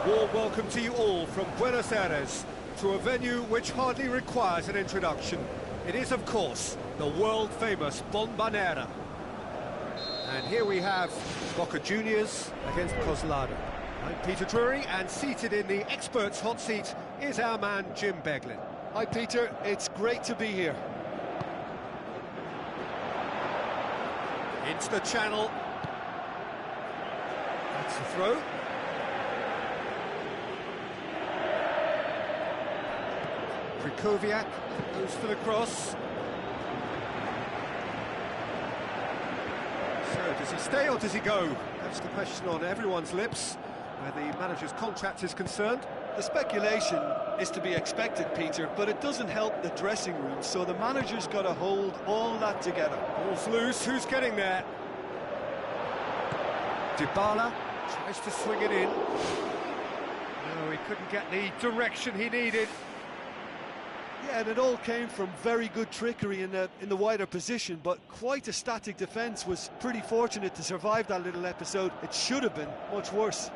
Warm welcome to you all from Buenos Aires to a venue which hardly requires an introduction. It is, of course, the world-famous Bombonera. And here we have Boca Juniors against Coslada. I'm Peter Drury, and seated in the experts' hot seat is our man Jim Beglin. Hi Peter, it's great to be here. Into the channel. That's the throw. Krikoviak goes for the cross. So, does he stay or does he go? That's the question on everyone's lips, where the manager's contract is concerned. The speculation is to be expected, Peter, but it doesn't help the dressing room, so the manager's got to hold all that together. Ball's loose, who's getting there? Dybala tries to swing it in. No, he couldn't get the direction he needed. Yeah, and it all came from very good trickery in the wider position, but quite a static defence. Was pretty fortunate to survive that little episode. It should have been much worse.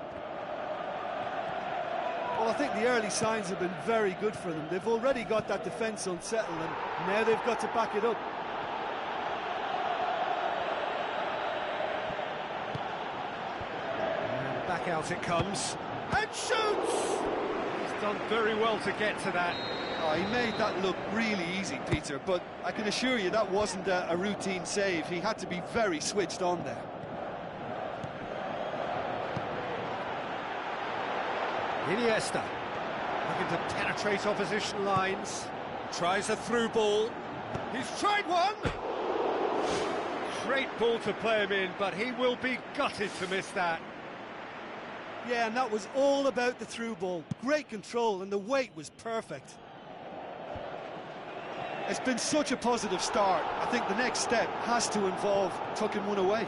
Well, I think the early signs have been very good for them. They've already got that defence unsettled, and now they've got to back it up. And back out it comes, and shoots! He's done very well to get to that. Oh, he made that look really easy, Peter, but I can assure you that wasn't a routine save. He had to be very switched on there. Iniesta looking to penetrate opposition lines. Tries a through ball. He's tried one! Great ball to play him in, but he will be gutted to miss that. Yeah, and that was all about the through ball. Great control, and the weight was perfect. It's been such a positive start. I think the next step has to involve tucking one away.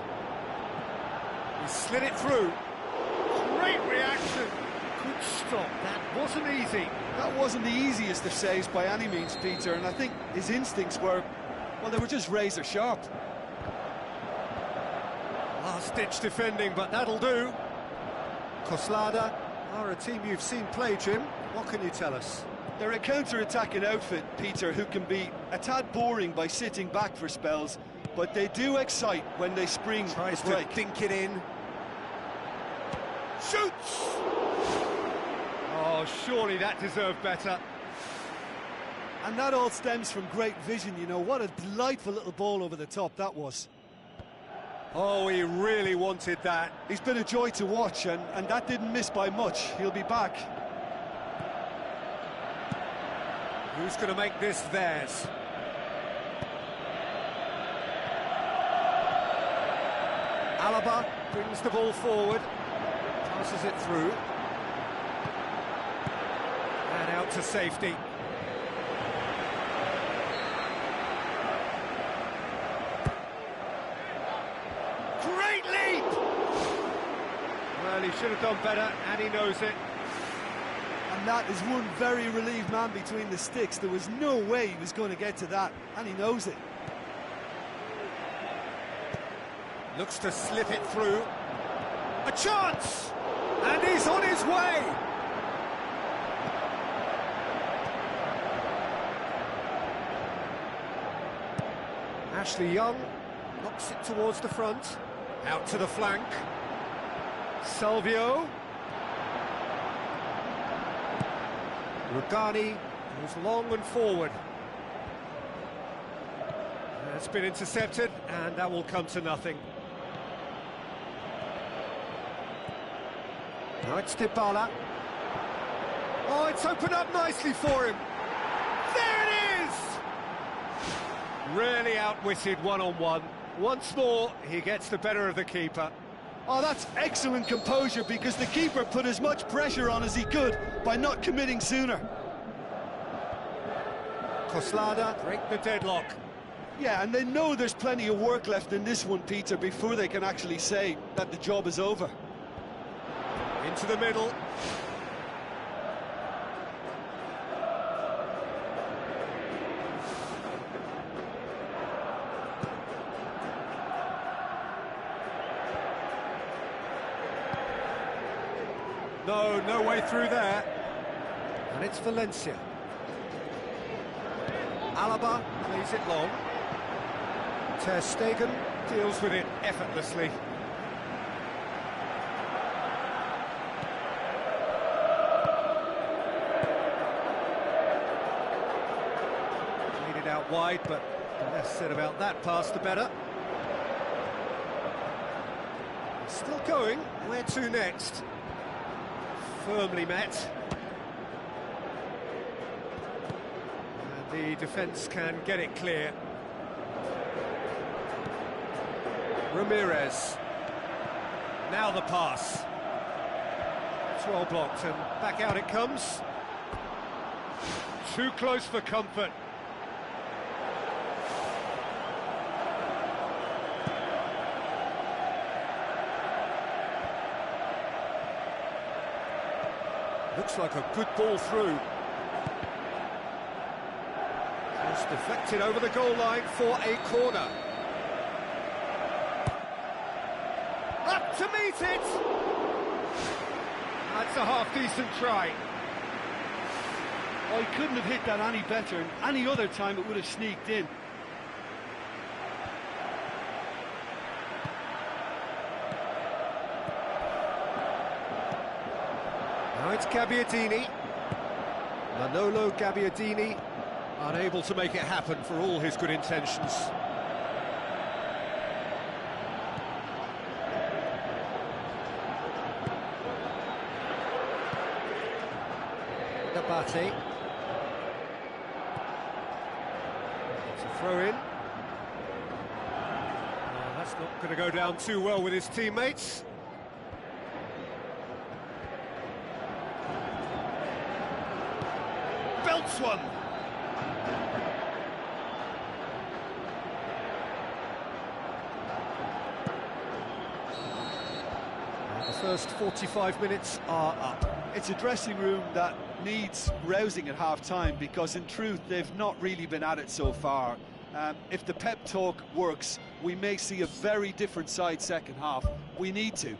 He slid it through. Great reaction. Good stop. That wasn't easy. That wasn't the easiest of saves by any means, Peter, and I think his instincts were, well, they were just razor sharp. Last-ditch defending, but that'll do. Coslada are a team you've seen play, Jim. What can you tell us? They're a counter-attacking outfit, Peter, who can be a tad boring by sitting back for spells, but they do excite when they spring. Tries to dink it in. Shoots! Oh, surely that deserved better. And that all stems from great vision, you know. What a delightful little ball over the top that was. Oh, he really wanted that. He's been a joy to watch, and that didn't miss by much. He'll be back. Who's going to make this theirs? Alaba brings the ball forward, passes it through, and out to safety. Great leap! Well, he should have done better, and he knows it. And that is one very relieved man between the sticks. There was no way he was going to get to that, and he knows it. Looks to slip it through. A chance! And he's on his way! Ashley Young knocks it towards the front. Out to the flank. Salvio. Rugani goes long and forward. It's been intercepted, and that will come to nothing. Now it's Dybala. Oh, it's opened up nicely for him. There it is! Really outwitted one-on-one. Once more, he gets the better of the keeper. Oh, that's excellent composure, because the keeper put as much pressure on as he could by not committing sooner. Coslada break the deadlock. Yeah, and they know there's plenty of work left in this one, Peter, before they can actually say that the job is over. Into the middle. No way through there. And it's Valencia. Alaba plays it long. Ter Stegen deals with it effortlessly. Played it out wide, but the less said about that pass, the better. Still going. Where to next? Firmly met. And the defence can get it clear. Ramirez. Now the pass. It's well blocked, and back out it comes. Too close for comfort. Looks like a good ball through. Just deflected over the goal line for a corner. Up to meet it! That's a half-decent try. Oh, he couldn't have hit that any better, and any other time it would have sneaked in. Now it's Gabbiadini. Manolo Gabbiadini, unable to make it happen for all his good intentions. Nabate. It's a throw-in. That's not going to go down too well with his teammates. Belts one. And the first 45 minutes are up. It's a dressing room that needs rousing at half-time, because in truth they've not really been at it so far. If the pep talk works, we may see a very different side second half. We need to.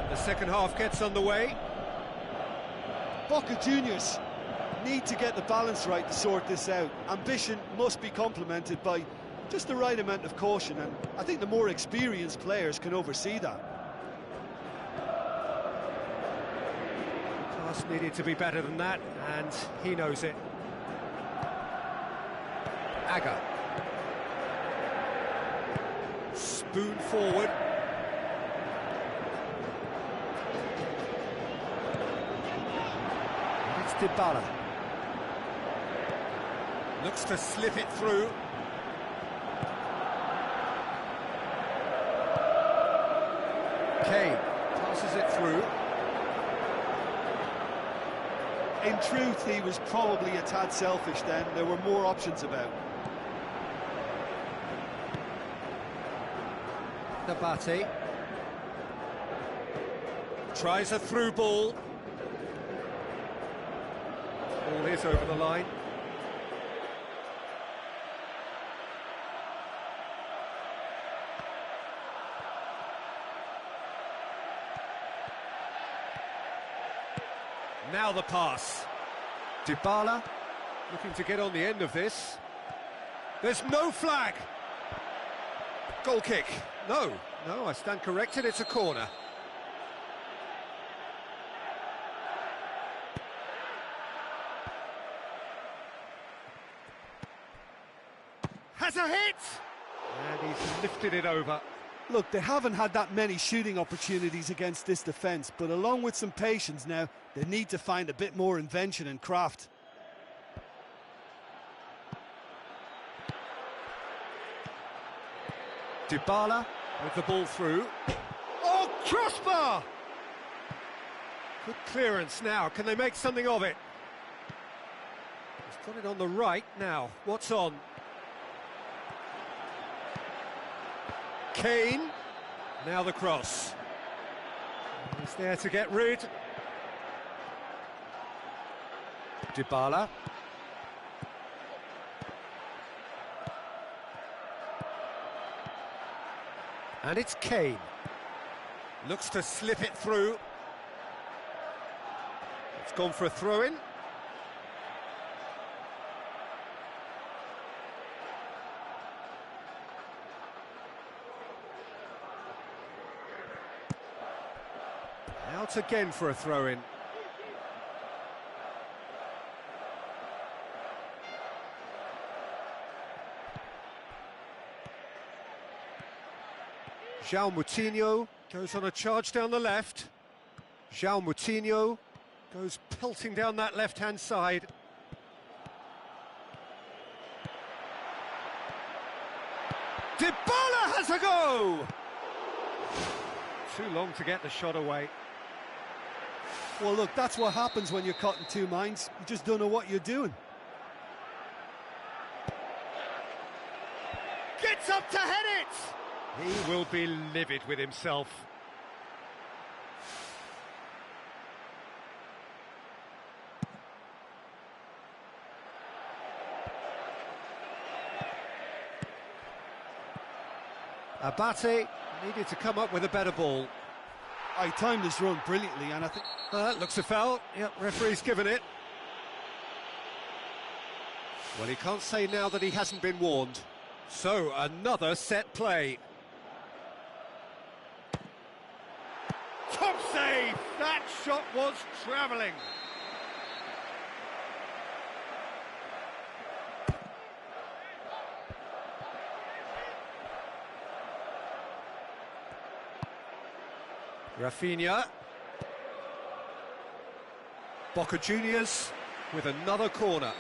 And the second half gets underway. Boca Juniors need to get the balance right to sort this out. Ambition must be complemented by just the right amount of caution, and I think the more experienced players can oversee that. Pass needed to be better than that, and he knows it. Aga. Spoon forward. And it's Dybala. Looks to slip it through. Kane passes it through. In truth, he was probably a tad selfish then. There were more options about. Nabate. Tries a through ball. Ball is over the line. Now the pass. Dybala looking to get on the end of this. There's no flag. Goal kick. No, I stand corrected, it's a corner. Has a hit! And he's lifted it over. Look, they haven't had that many shooting opportunities against this defence, but along with some patience now, they need to find a bit more invention and craft. Dybala with the ball through. Oh, crossbar! Good clearance now. Can they make something of it? He's got it on the right now. What's on? Kane. Now the cross. He's there to get rid. Dybala. And it's Kane. Looks to slip it through. It's gone for a throw-in. Out again for a throw-in. João Moutinho goes on a charge down the left. João Moutinho goes pelting down that left-hand side. Dybala has a go! Too long to get the shot away. Well, look, that's what happens when you're caught in two minds. You just don't know what you're doing. Gets up to head it! He will be livid with himself. Abate needed to come up with a better ball. I timed this run brilliantly, and I think... Looks a foul. Yep, referee's given it. Well, he can't say now that he hasn't been warned. So, another set play. Top save! That shot was travelling. Rafinha. Boca Juniors with another corner.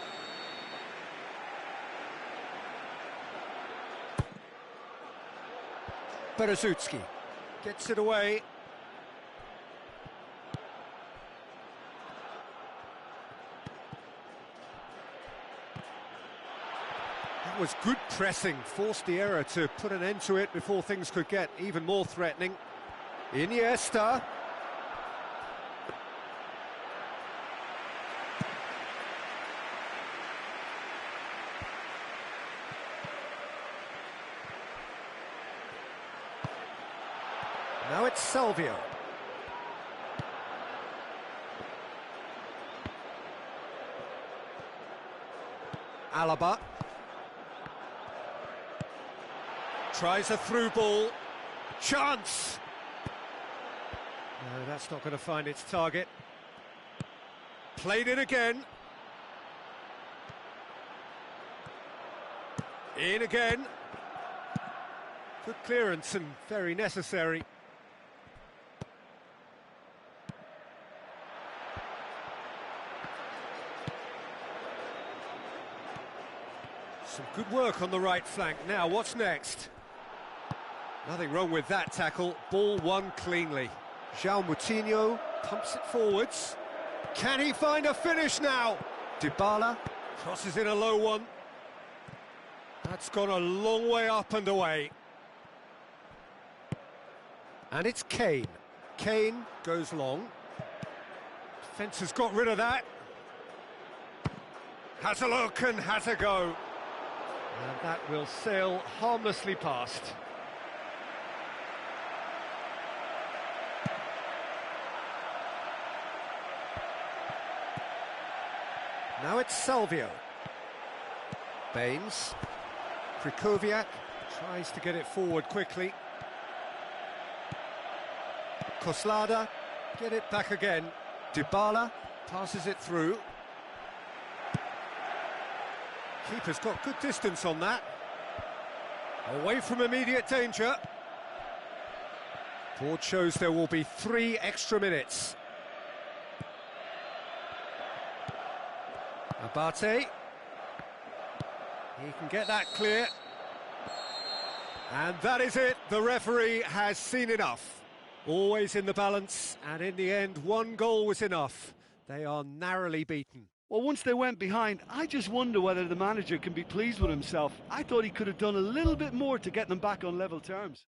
Berezutski gets it away. That was good pressing, forced the error to put an end to it before things could get even more threatening. Iniesta. Now it's Salvio. Alaba. Tries a through ball. Chance! No, that's not going to find its target. Played it again. In again. Good clearance and very necessary. Some good work on the right flank. Now, what's next? Nothing wrong with that tackle. Ball won cleanly. João Moutinho pumps it forwards. Can he find a finish now? Dybala crosses in a low one. That's gone a long way up and away. And it's Kane. Kane goes long. Defence has got rid of that. Has a look and has a go. And that will sail harmlessly past. Now it's Salvio. Baines. Krychowiak tries to get it forward quickly. Koslada, get it back again. Dybala passes it through. Keeper's got good distance on that. Away from immediate danger. Board shows there will be 3 extra minutes. Abate. He can get that clear. And that is it. The referee has seen enough. Always in the balance, and in the end, 1 goal was enough. They are narrowly beaten. Well, once they went behind, I just wonder whether the manager can be pleased with himself. I thought he could have done a little bit more to get them back on level terms.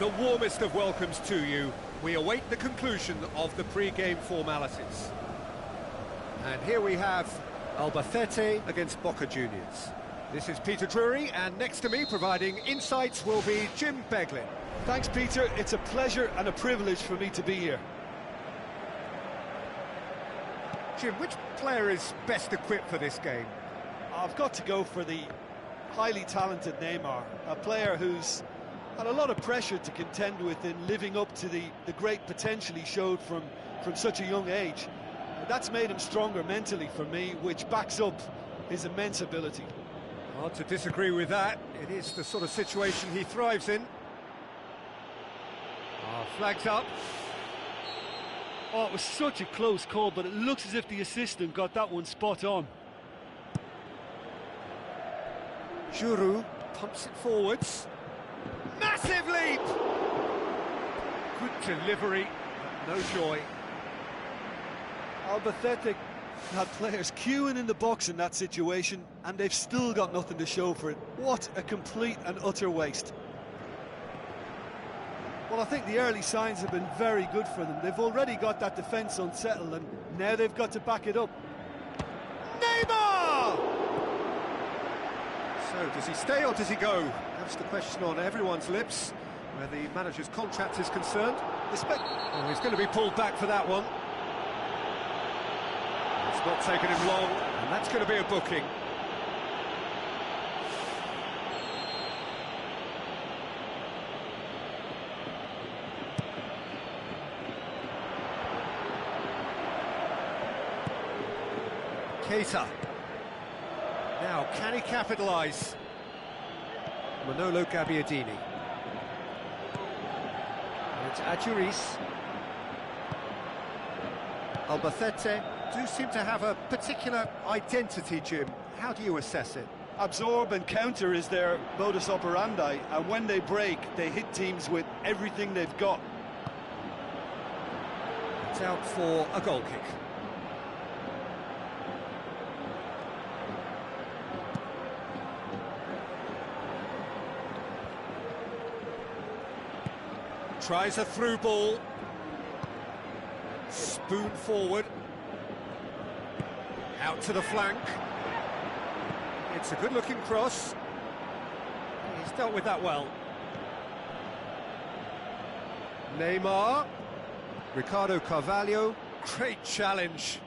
The warmest of welcomes to you. We await the conclusion of the pre-game formalities. And here we have Albacete against Boca Juniors. This is Peter Drury, and next to me providing insights will be Jim Beglin. Thanks, Peter. It's a pleasure and a privilege for me to be here. Jim, which player is best equipped for this game? I've got to go for the highly talented Neymar, a player who's had a lot of pressure to contend with in living up to the great potential he showed from such a young age. That's made him stronger mentally for me, which backs up his immense ability. Hard to disagree with that. It is the sort of situation he thrives in. Flags up. Oh, it was such a close call, but it looks as if the assistant got that one spot on. Giroud pumps it forwards. Massive leap! Good delivery, but no joy. Albacete had players queuing in the box in that situation, and they've still got nothing to show for it. What a complete and utter waste. Well, I think the early signs have been very good for them. They've already got that defence unsettled, and now they've got to back it up. Neymar! So, does he stay or does he go? That's the question on everyone's lips, where the manager's contract is concerned. Oh, he's going to be pulled back for that one. It's not taken him long, and that's going to be a booking. Keita. Now, can he capitalise? Manolo Gabbiadini. And it's Adjuris. Albacete do seem to have a particular identity, Jim. How do you assess it? Absorb and counter is their modus operandi, and when they break, they hit teams with everything they've got. It's out for a goal kick. Tries a through ball. Spoon forward. Out to the flank. It's a good-looking cross. He's dealt with that well. Neymar. Ricardo Carvalho. Great challenge.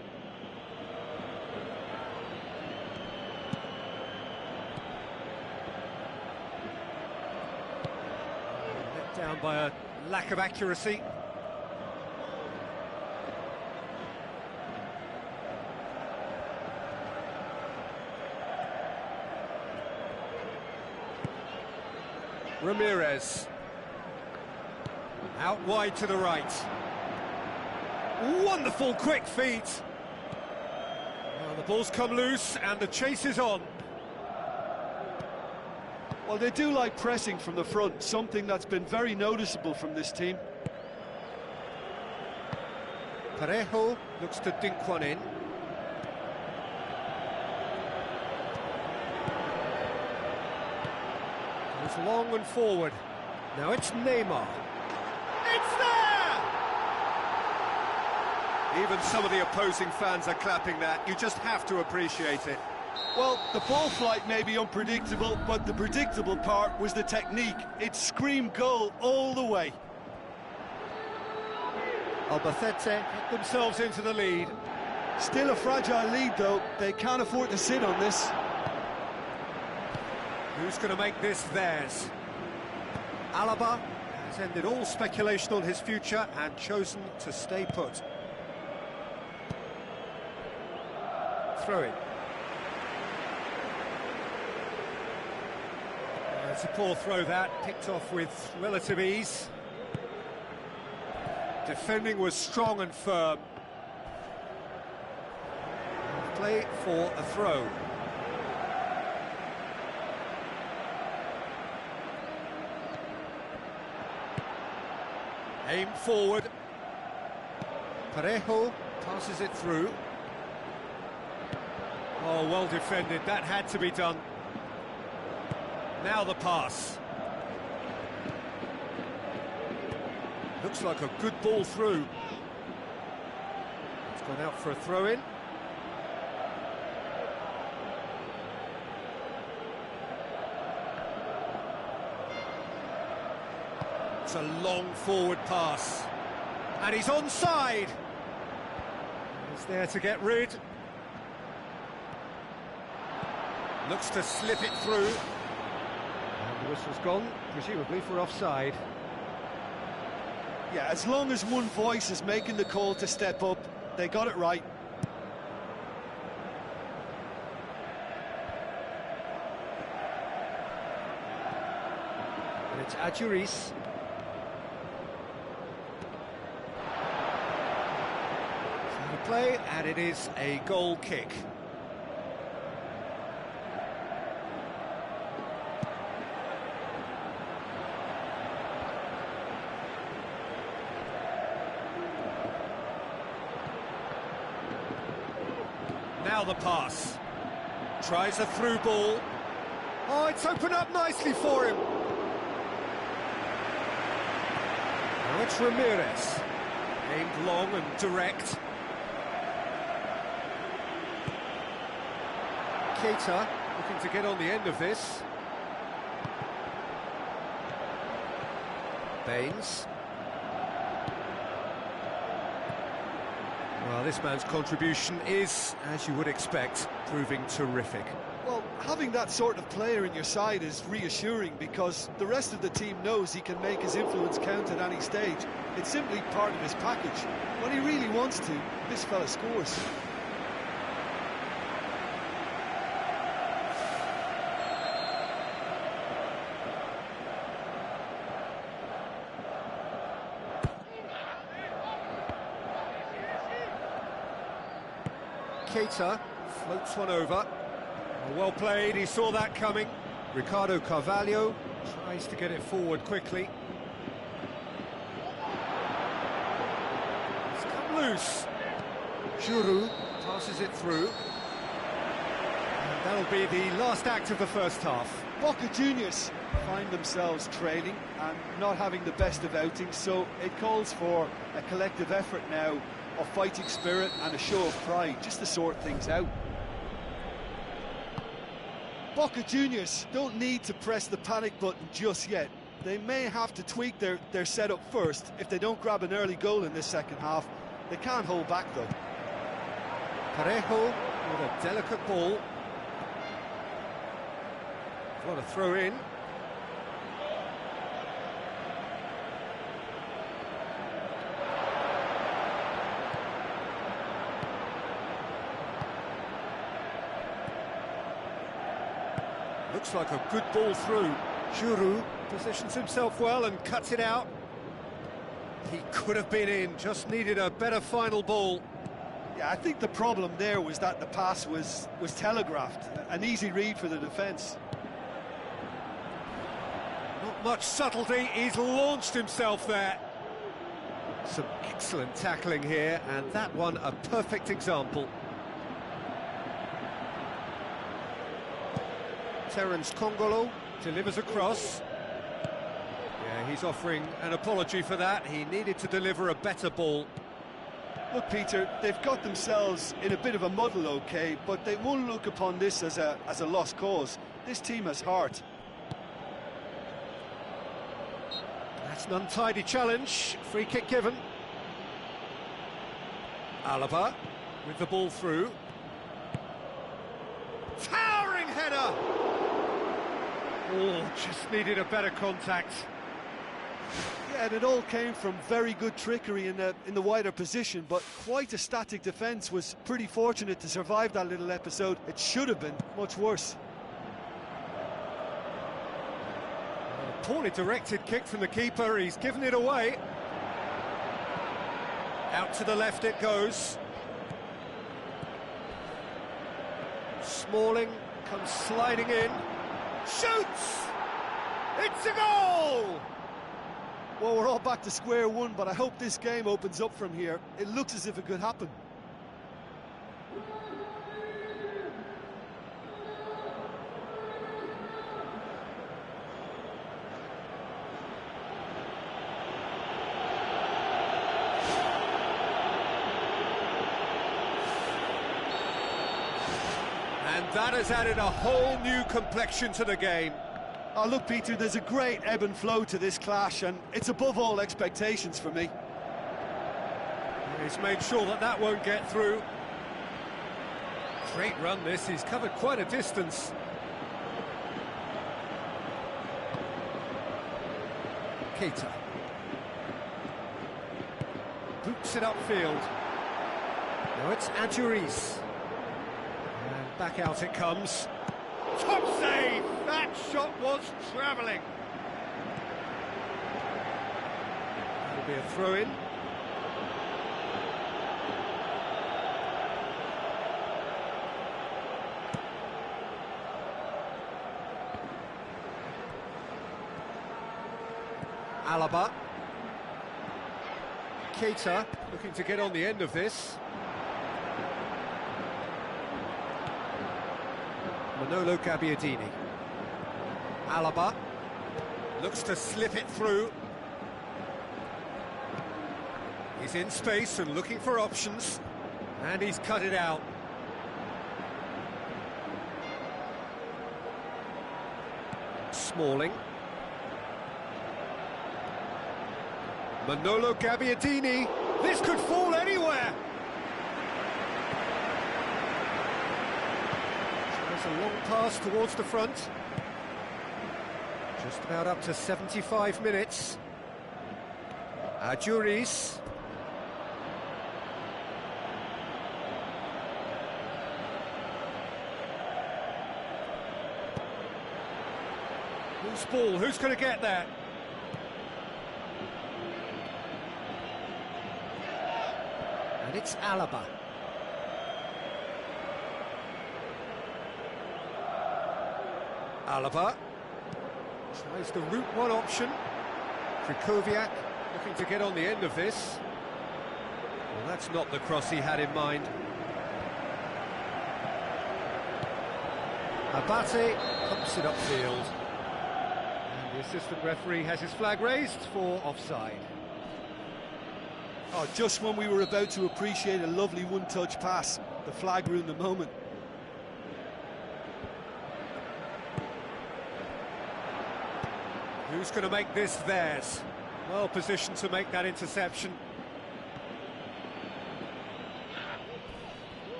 Let down by a lack of accuracy. Ramirez. Out wide to the right. Wonderful quick feet. Well, the ball's come loose and the chase is on. Well, they do like pressing from the front, something that's been very noticeable from this team. Parejo looks to dink one in. Goes long and forward. Now it's Neymar. It's there! Even some of the opposing fans are clapping that. You just have to appreciate it. Well, the ball flight may be unpredictable, but the predictable part was the technique. It screamed goal all the way. Albacete get themselves into the lead. Still a fragile lead, though. They can't afford to sit on this. Who's going to make this theirs? Alaba has ended all speculation on his future and chosen to stay put. Throw it. It's a poor throw that, picked off with relative ease. Defending was strong and firm. Play for a throw. Aim forward. Parejo passes it through. Oh, well defended, that had to be done. Now the pass. Looks like a good ball through. It's gone out for a throw-in. It's a long forward pass. And he's onside. He's there to get rid. Looks to slip it through. And the whistle's gone, presumably for offside. Yeah, as long as one voice is making the call to step up, they got it right. And it's Adjuris. So the play, and it is a goal kick. Now the pass. Tries a through ball. Oh, it's opened up nicely for him. Now it's Ramirez. Aimed long and direct. Keita looking to get on the end of this. Baines. Well, this man's contribution is, as you would expect, proving terrific. Well, having that sort of player in your side is reassuring because the rest of the team knows he can make his influence count at any stage. It's simply part of his package. When he really wants to, this fella scores. Keita floats one over. Well played, he saw that coming. Ricardo Carvalho tries to get it forward quickly. It's come loose. Giroud passes it through. And that'll be the last act of the first half. Boca Juniors find themselves trailing and not having the best of outings, so it calls for a collective effort now of fighting spirit and a show of pride, just to sort things out. Boca Juniors don't need to press the panic button just yet. They may have to tweak their setup first if they don't grab an early goal in this second half. They can't hold back though. Parejo with a delicate ball. What a throw in. Looks like a good ball through. Giroud positions himself well and cuts it out. He could have been in, just needed a better final ball. Yeah, I think the problem there was that the pass was telegraphed. An easy read for the defence. Not much subtlety, he's launched himself there. Some excellent tackling here, and that one a perfect example. Terence Congolo delivers across. Yeah, he's offering an apology for that. He needed to deliver a better ball. Look, Peter, they've got themselves in a bit of a muddle, okay, but they won't look upon this as a lost cause. This team has heart. That's an untidy challenge. Free kick given. Alaba with the ball through. Towering header! Oh, just needed a better contact. Yeah, and it all came from very good trickery in the wider position, but quite a static defence. Was pretty fortunate to survive that little episode. It should have been much worse. A poorly directed kick from the keeper, he's given it away. Out to the left it goes. Smalling comes sliding in. Shoots! It's a goal! Well, we're all back to square one, but I hope this game opens up from here. It looks as if it could happen. That has added a whole new complexion to the game. Oh, look, Peter, there's a great ebb and flow to this clash, and it's above all expectations for me. He's made sure that that won't get through. Great run this, he's covered quite a distance. Keita. Boots it upfield. Now it's Adjuris. And back out it comes. Top save! That shot was travelling. That'll be a throw-in. Alaba. Keita looking to get on the end of this. Manolo Gabbiadini. Alaba looks to slip it through. He's in space and looking for options, and he's cut it out. Smalling. Manolo Gabbiadini. This could fall anywhere. There's a long pass towards the front. Just about up to 75 minutes. Adjuris. Loose ball, who's going to get that? And it's Alaba. Alaba tries the route one option. Krychowiak looking to get on the end of this. Well, that's not the cross he had in mind. Abate pumps it upfield. And the assistant referee has his flag raised for offside. Oh, just when we were about to appreciate a lovely one-touch pass, the flag ruined the moment. Who's going to make this theirs? Well positioned to make that interception.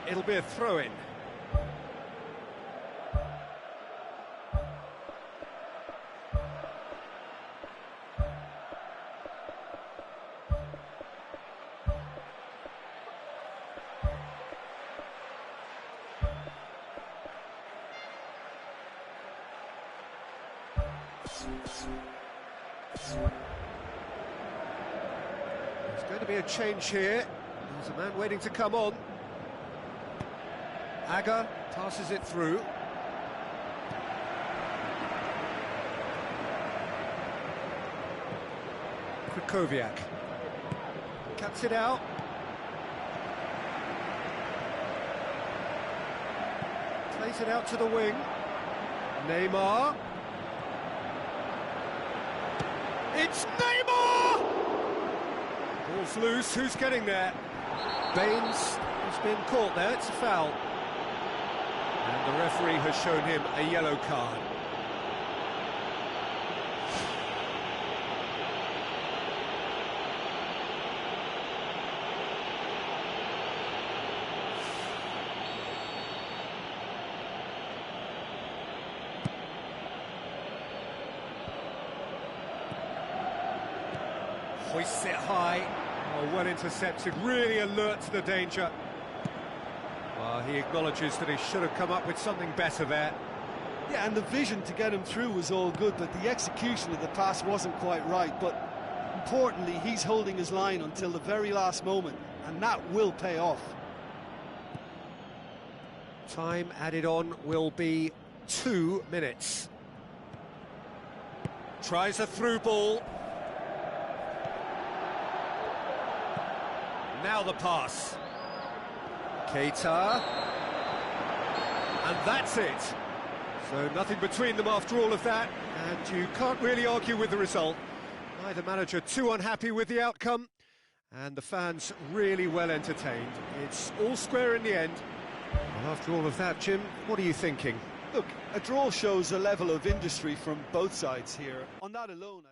It'll be a throw-in. There's going to be a change here. There's a man waiting to come on. Aga passes it through. Krychowiak cuts it out. Plays it out to the wing. Neymar. It's Neymar! Ball's loose, who's getting there? Baines has been caught there, it's a foul. And the referee has shown him a yellow card. Hoists it high. Oh, well intercepted, really alert to the danger. Well, he acknowledges that he should have come up with something better there. Yeah, and the vision to get him through was all good, but the execution of the pass wasn't quite right. But importantly, he's holding his line until the very last moment, and that will pay off. Time added on will be 2 minutes. Tries a through ball. Now the pass. Keita. And that's it. So nothing between them after all of that, and you can't really argue with the result. Neither manager too unhappy with the outcome, And the fans really well entertained. It's all square in the end. Well, after all of that, Jim, what are you thinking? Look, a draw shows a level of industry from both sides here. On that alone,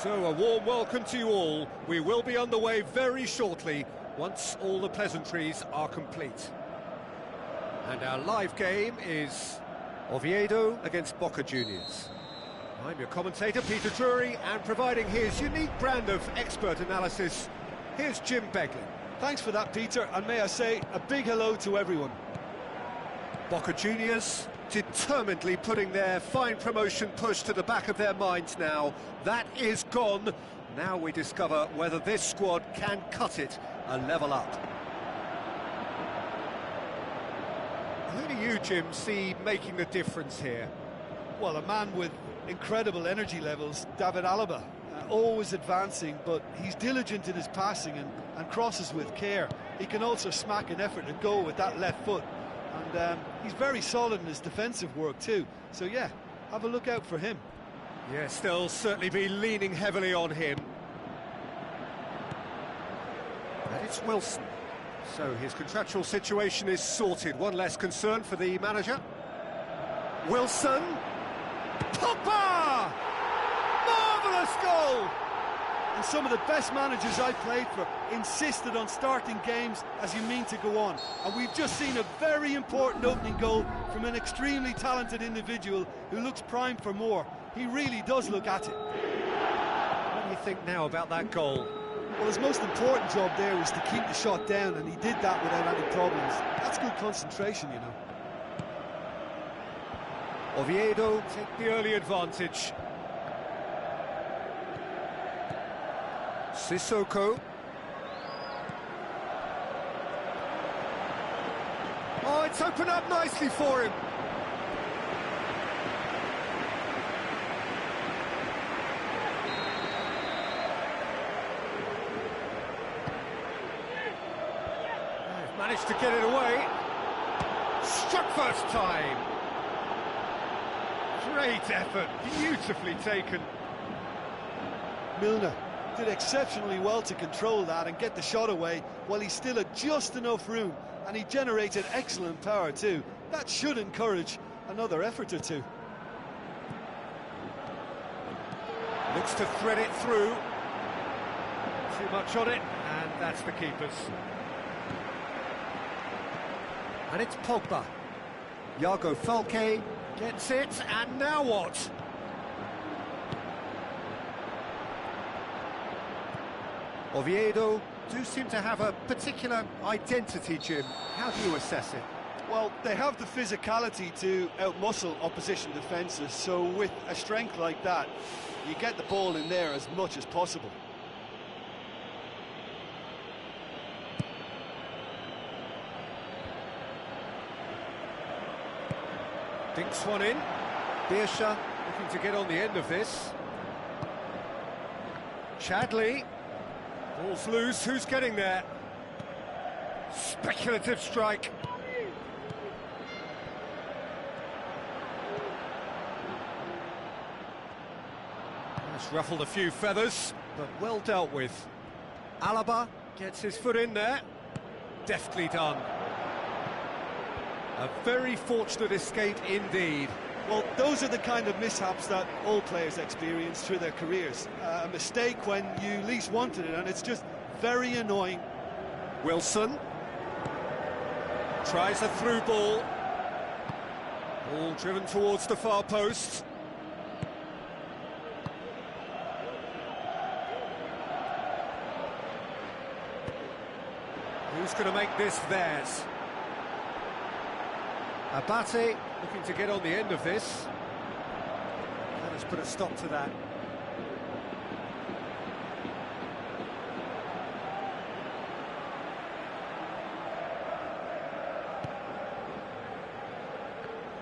So, a warm welcome to you all. We will be underway very shortly, once all the pleasantries are complete. And our live game is Oviedo against Boca Juniors. I'm your commentator, Peter Drury, and providing his unique brand of expert analysis, here's Jim Beglin. Thanks for that, Peter, and may I say a big hello to everyone. Boca Juniors determinedly putting their fine promotion push to the back of their minds now. That is gone. Now we discover whether this squad can cut it a level up. Who do you, Jim, see making the difference here? Well, a man with incredible energy levels, David Alaba. Always advancing, but he's diligent in his passing and crosses with care. He can also smack an effort to go with that left foot. And he's very solid in his defensive work too. So yeah, have a look out for him. Yes, they'll certainly be leaning heavily on him. And it's Wilson. So his contractual situation is sorted. One less concern for the manager. Wilson. Pogba! Marvellous goal! And some of the best managers I've played for insisted on starting games as you mean to go on. And we've just seen a very important opening goal from an extremely talented individual who looks primed for more. He really does look at it. What do you think now about that goal? Well, his most important job there was to keep the shot down, and he did that without any problems. That's good concentration, you know. Oviedo take the early advantage. Sissoko. Oh, it's opened up nicely for him. They've managed to get it away. Struck first time. Great effort, beautifully taken. Milner did exceptionally well to control that and get the shot away while he still had just enough room, and he generated excellent power too. That should encourage another effort or two. Looks to thread it through. Too much on it, and that's the keeper's. And it's Pogba. Iago Falque gets it, and now what? Oviedo do seem to have a particular identity, Jim. How do you assess it? Well, they have the physicality to outmuscle opposition defences, so with a strength like that, you get the ball in there as much as possible. Dinks one in. Beersha looking to get on the end of this. Chadley. Ball's loose, who's getting there? Speculative strike. That's ruffled a few feathers, but well dealt with. Alaba gets his foot in there. Deftly done. A very fortunate escape indeed. Well, those are the kind of mishaps that all players experience through their careers. A mistake when you least wanted it, and it's just very annoying. Wilson tries a through ball. Ball driven towards the far post. Who's going to make this theirs? Abate looking to get on the end of this. Let us put a stop to that.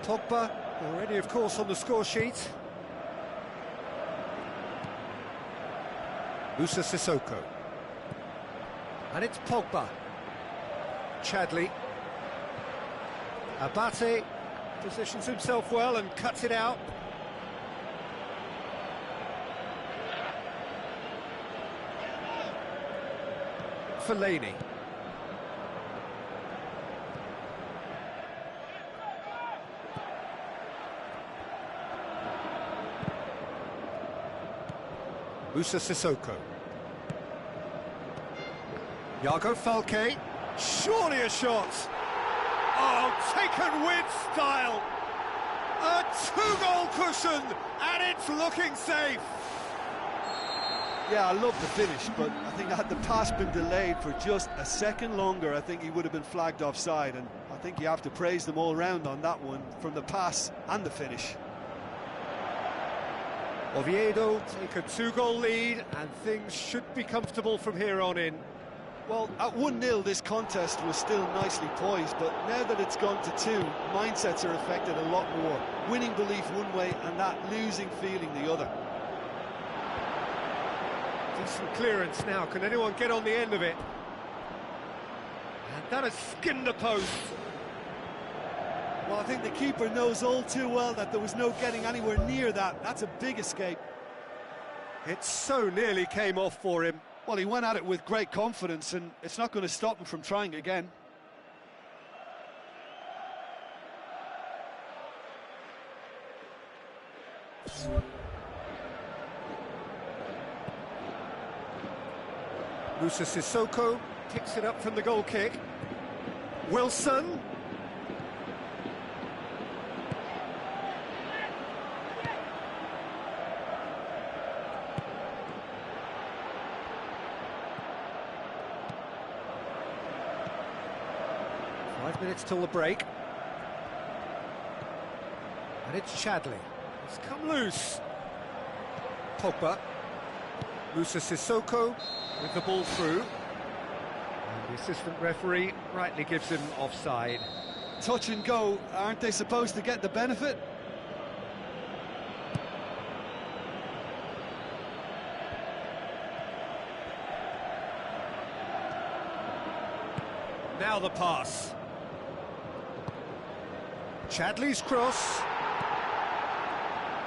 Pogba already, of course, on the score sheet. Musa Sissoko. And it's Pogba. Chadley. Abate positions himself well and cuts it out. Fellaini. Musa Sissoko. Iago Falque. Surely a shot. Oh, taken with style. A two-goal cushion, and it's looking safe. Yeah, I love the finish, but I think had the pass been delayed for just a second longer, I think he would have been flagged offside, and I think you have to praise them all round on that one, from the pass and the finish. Oviedo take a two-goal lead, and things should be comfortable from here on in. Well, at 1-0 this contest was still nicely poised, but now that it's gone to 2, mindsets are affected a lot more. Winning belief one way and that losing feeling the other. Decent clearance now, can anyone get on the end of it? And that has skinned the post. Well, I think the keeper knows all too well that there was no getting anywhere near that. That's a big escape. It so nearly came off for him. Well, he went at it with great confidence, and it's not going to stop him from trying again. Musa Sissoko picks it up from the goal kick. Wilson. Minutes till the break. And it's Chadley. It's come loose. Pogba. Musa Sissoko with the ball through. And the assistant referee rightly gives him offside. Touch and go, aren't they supposed to get the benefit? Now the pass. Chadley's cross.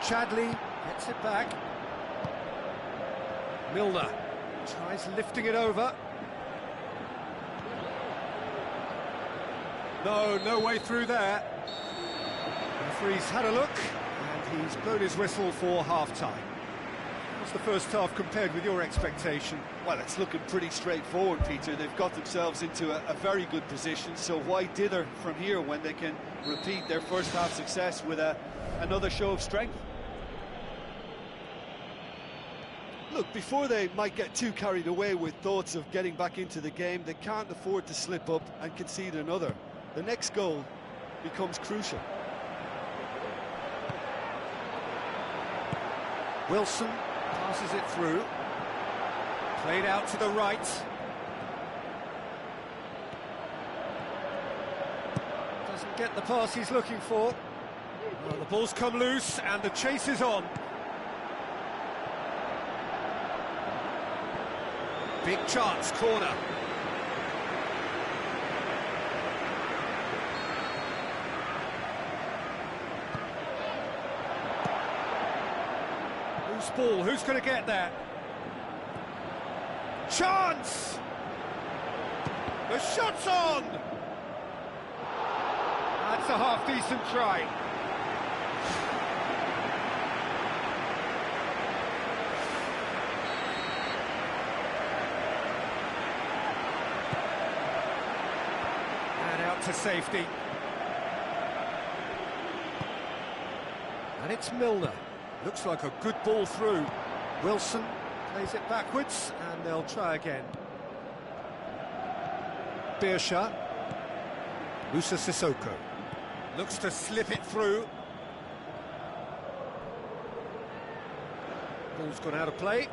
Chadley gets it back. Milner tries lifting it over. No way through there. The referee's had a look, and he's blown his whistle for half-time. What's the first half compared with your expectation? Well, it's looking pretty straightforward, Peter. They've got themselves into a very good position, so why dither from here when they can repeat their first half success with another show of strength? Look, before they might get too carried away with thoughts of getting back into the game, they can't afford to slip up and concede another. The next goal becomes crucial. Wilson passes it through. Played out to the right. Doesn't get the pass he's looking for. Well, the ball's come loose and the chase is on. Big chance, corner. Loose ball, who's going to get that? Chance! The shot's on! That's a half-decent try. to safety. And it's Milner. Looks like a good ball through. Wilson plays it backwards, and they'll try again. Beersha. Musa Sissoko. Looks to slip it through. Ball's gone out of play.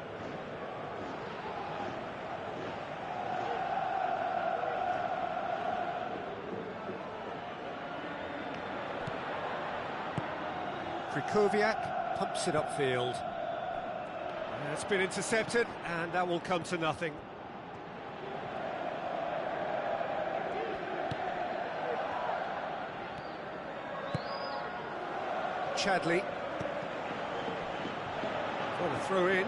Krychowiak pumps it upfield. It's been intercepted, and that will come to nothing. Chadley. Got a throw in.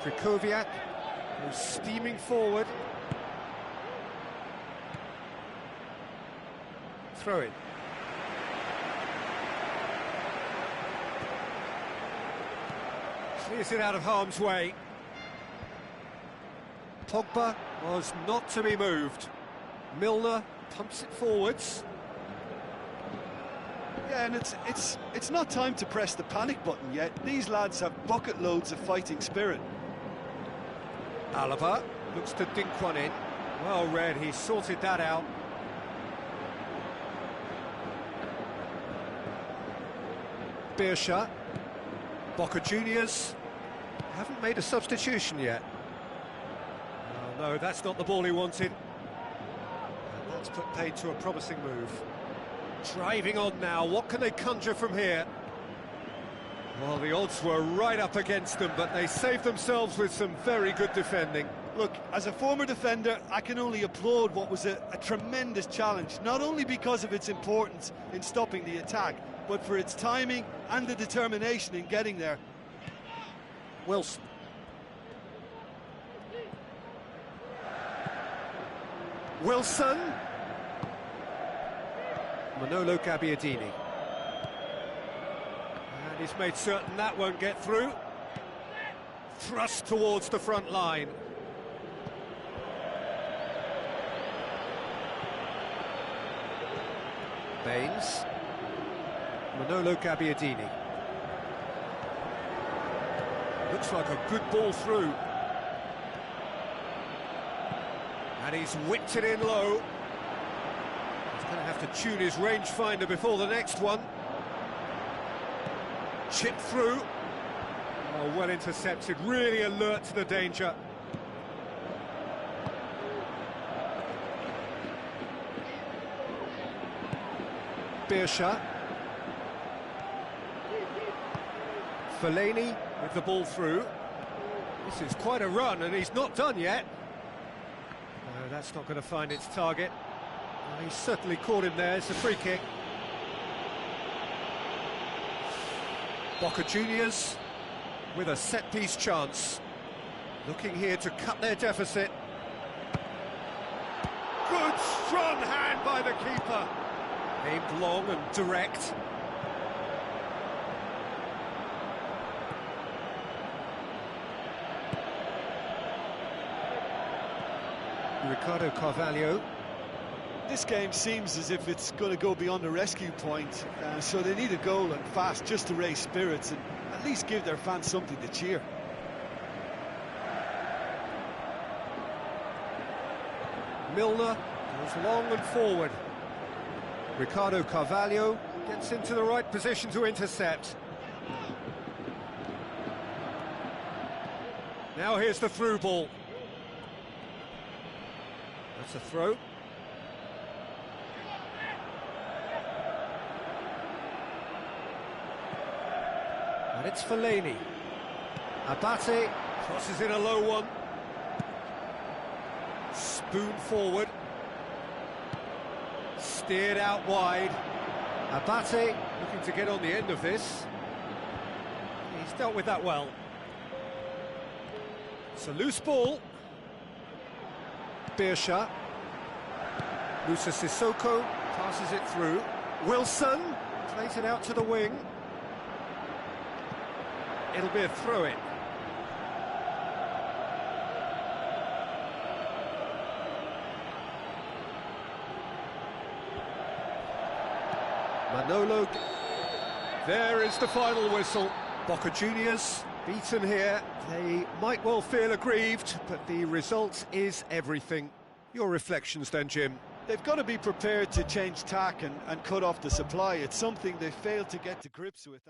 Krychowiak, who's steaming forward. Throw it. Clears it out of harm's way. Pogba was not to be moved. Milner pumps it forwards. Yeah, and it's not time to press the panic button yet. These lads have bucket loads of fighting spirit. Alaba looks to dink one in. Well read, he sorted that out. Beersha. Boca Juniors haven't made a substitution yet. Oh, no, that's not the ball he wanted. And that's put paid to a promising move. Driving on now, what can they conjure from here? Well, the odds were right up against them, but they saved themselves with some very good defending. Look, as a former defender, I can only applaud what was a tremendous challenge, not only because of its importance in stopping the attack, but for its timing and the determination in getting there. Wilson. Wilson. Manolo Gabbiadini. And he's made certain that won't get through. Thrust towards the front line. Baines. Manolo Gabbiadini. Looks like a good ball through. And he's whipped it in low. He's going to have to tune his rangefinder before the next one. Chip through. Oh, well intercepted, really alert to the danger. Beersha. Fellaini with the ball through. This is quite a run, and he's not done yet. No, that's not going to find its target. Well, he's certainly caught him there. It's a free kick. Boca Juniors with a set-piece chance. Looking here to cut their deficit. Good, strong hand by the keeper. Aimed long and direct. Ricardo Carvalho. This game seems as if it's going to go beyond the rescue point, so they need a goal and fast just to raise spirits and at least give their fans something to cheer. Milner goes long and forward. Ricardo Carvalho gets into the right position to intercept. Now here's the through ball. That's a throw. And it's Fellaini. Abate crosses in a low one. Spoon forward. Steered out wide. Abate looking to get on the end of this. He's dealt with that well. It's a loose ball. Beersha. Musa Sissoko passes it through. Wilson plays it out to the wing. It'll be a throw-in. Manolo. There is the final whistle. Boca Juniors beaten here. They might well feel aggrieved, but the result is everything. Your reflections then, Jim? They've got to be prepared to change tack and cut off the supply. It's something they failed to get to grips with.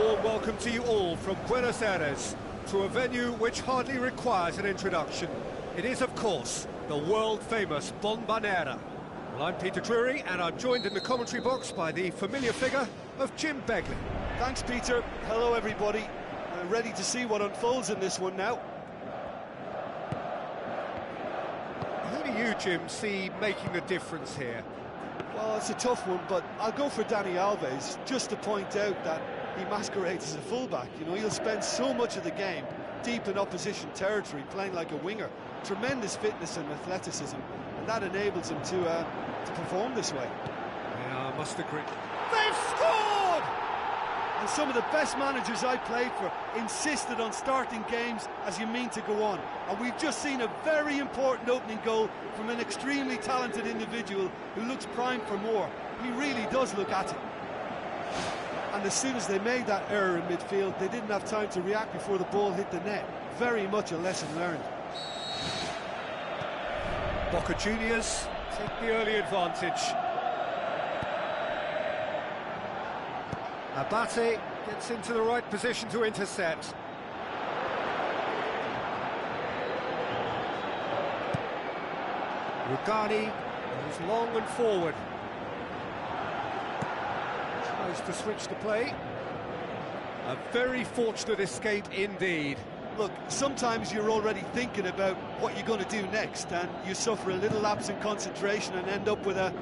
warm welcome to you all from Buenos Aires to a venue which hardly requires an introduction. It is, of course, the world-famous Bombonera. Well, I'm Peter Drury, and I'm joined in the commentary box by the familiar figure of Jim Begley. Thanks, Peter. Hello, everybody. Ready to see what unfolds in this one now. Who do you, Jim, see making the difference here? Well, it's a tough one, but I'll go for Dani Alves, just to point out that he masquerades as a fullback. You know, he'll spend so much of the game deep in opposition territory, playing like a winger. Tremendous fitness and athleticism, and that enables him to perform this way. Yeah, I must agree. They've scored! And some of the best managers I played for insisted on starting games as you mean to go on. And we've just seen a very important opening goal from an extremely talented individual who looks primed for more. He really does look at it. And as soon as they made that error in midfield, they didn't have time to react before the ball hit the net. Very much a lesson learned. Boca Juniors take the early advantage. Abate gets into the right position to intercept. Rugani goes long and forward. Tries to switch the play. A very fortunate escape indeed. Look, sometimes you're already thinking about what you're going to do next, and you suffer a little lapse in concentration and end up with a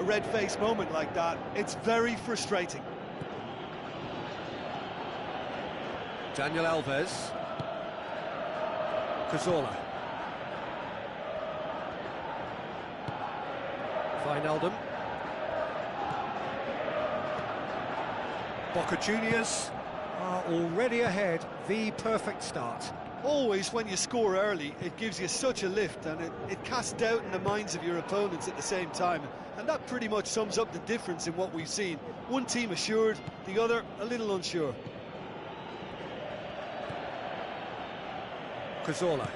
red-faced moment like that. It's very frustrating. Daniel Alves. Cazorla. Wijnaldum. Boca Juniors are already ahead. The perfect start. Always when you score early, it gives you such a lift, and it casts doubt in the minds of your opponents at the same time. And that pretty much sums up the difference in what we've seen. One team assured, the other a little unsure. Cazorla.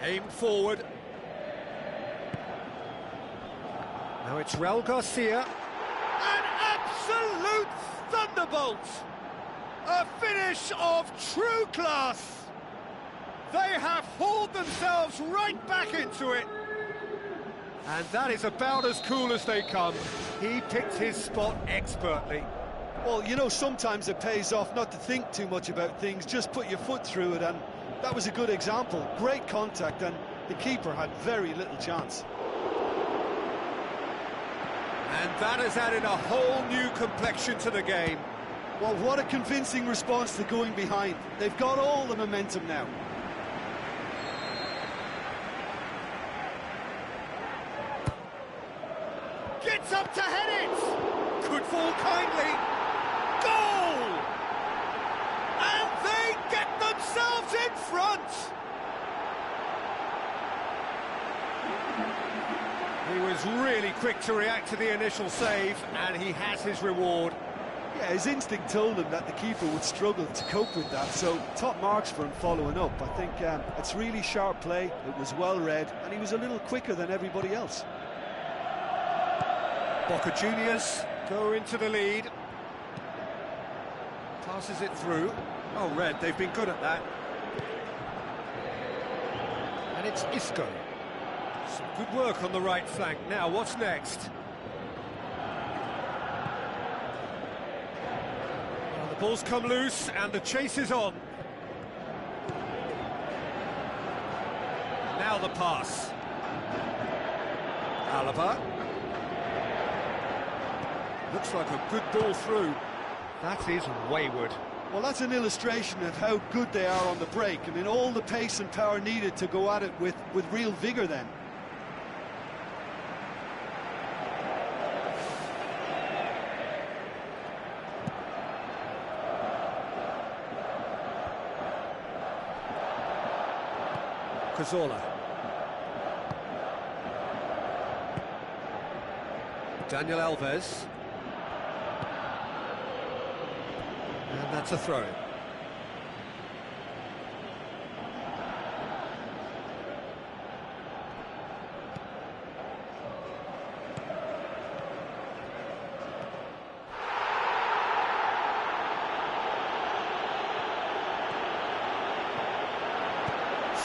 Aimed forward. Now it's Raul Garcia. An absolute thunderbolt! A finish of true class! They have hauled themselves right back into it. And that is about as cool as they come. He picked his spot expertly. Well, you know, sometimes it pays off not to think too much about things, just put your foot through it, and that was a good example. Great contact, and the keeper had very little chance. And that has added a whole new complexion to the game. Well, what a convincing response to going behind. They've got all the momentum now. Gets up to head it! Could fall kindly. Goal! And they get themselves in front! He was really quick to react to the initial save, and he has his reward. Yeah, his instinct told him that the keeper would struggle to cope with that, so top marks for him following up. I think it's really sharp play, it was well read, and he was a little quicker than everybody else. Boca Juniors go into the lead. Passes it through. Oh, Red, they've been good at that. And it's Isco. Some good work on the right flank. Now, what's next? Well, the ball's come loose and the chase is on. Now the pass. Alaba. Looks like a good ball through. That is wayward. Well, that's an illustration of how good they are on the break. I mean, all the pace and power needed to go at it with real vigour then. Cazorla. Daniel Alves. And that's a throw.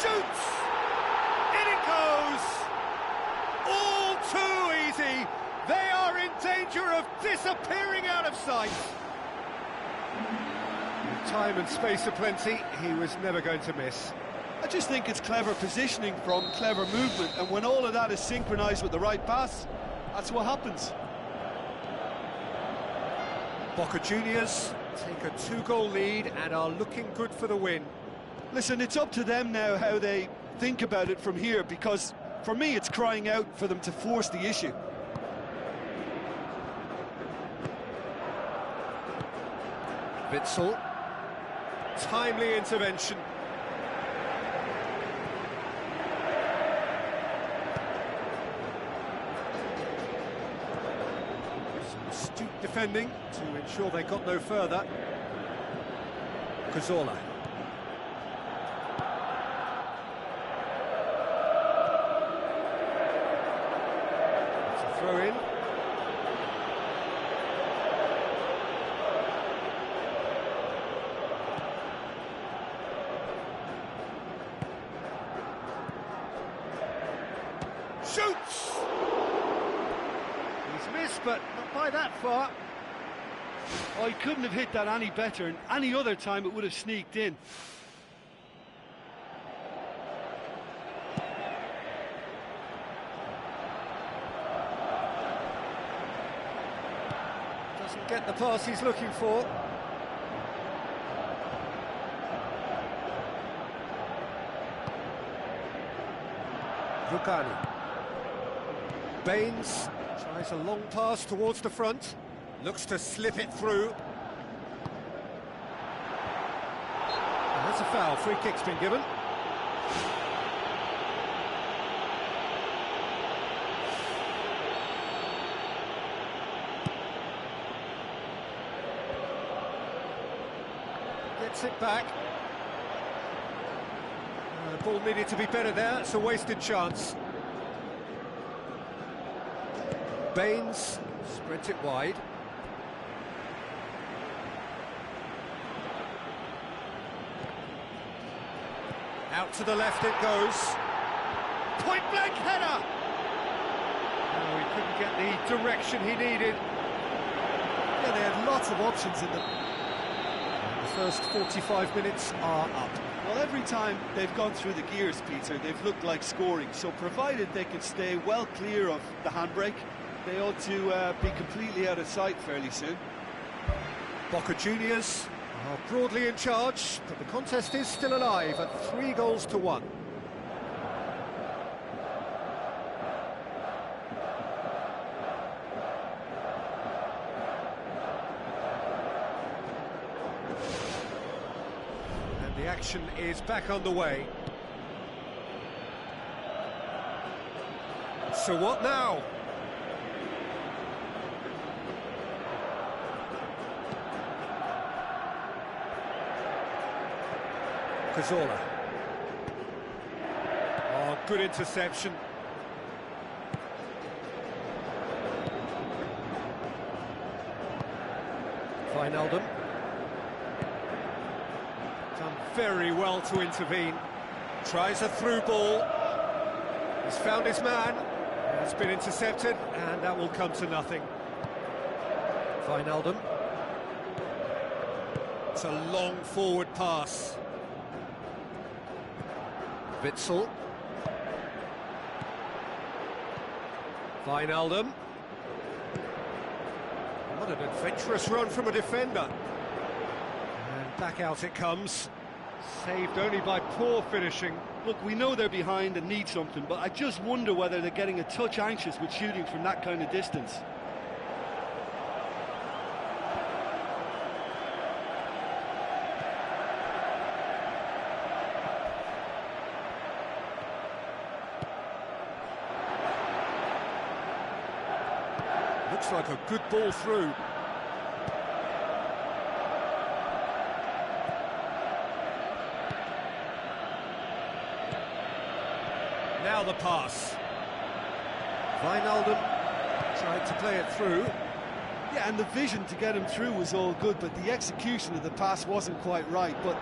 Shoots! In it goes! All too easy! They are in danger of disappearing out of sight! With time and space aplenty, he was never going to miss. I just think it's clever positioning from clever movement, and when all of that is synchronised with the right pass, that's what happens. Boca Juniors take a 2-goal lead and are looking good for the win. Listen, it's up to them now how they think about it from here, because for me it's crying out for them to force the issue. Witsel, timely intervention. Some astute defending to ensure they got no further. Cazorla. It's a throw in. Shoots! He's missed, but not by that far. Oh, he couldn't have hit that any better, and any other time it would have sneaked in. Doesn't get the pass he's looking for. Rugani. Baines tries a long pass towards the front, looks to slip it through. And that's a foul, free kick's been given. Gets it back. The ball needed to be better there, it's a wasted chance. Baines spreads it wide. Out to the left it goes. Point-blank header! Oh, he couldn't get the direction he needed. Yeah, they had lots of options in the... The first 45 minutes are up. Well, every time they've gone through the gears, Peter, they've looked like scoring. So provided they can stay well clear of the handbrake, they ought to be completely out of sight fairly soon. Boca Juniors are broadly in charge, but the contest is still alive at 3-1. And the action is back underway. So what now? Cazorla. Oh, good interception. Wijnaldum. Done very well to intervene. Tries a through ball. He's found his man. It's been intercepted, and that will come to nothing. Wijnaldum. It's a long forward pass. Witsel. Wijnaldum. What an adventurous run from a defender. And back out it comes. Saved only by poor finishing. Look, we know they're behind and need something, but I just wonder whether they're getting a touch anxious with shooting from that kind of distance. Looks like a good ball through. Now the pass. Wijnaldum tried to play it through. Yeah, and the vision to get him through was all good, but the execution of the pass wasn't quite right. But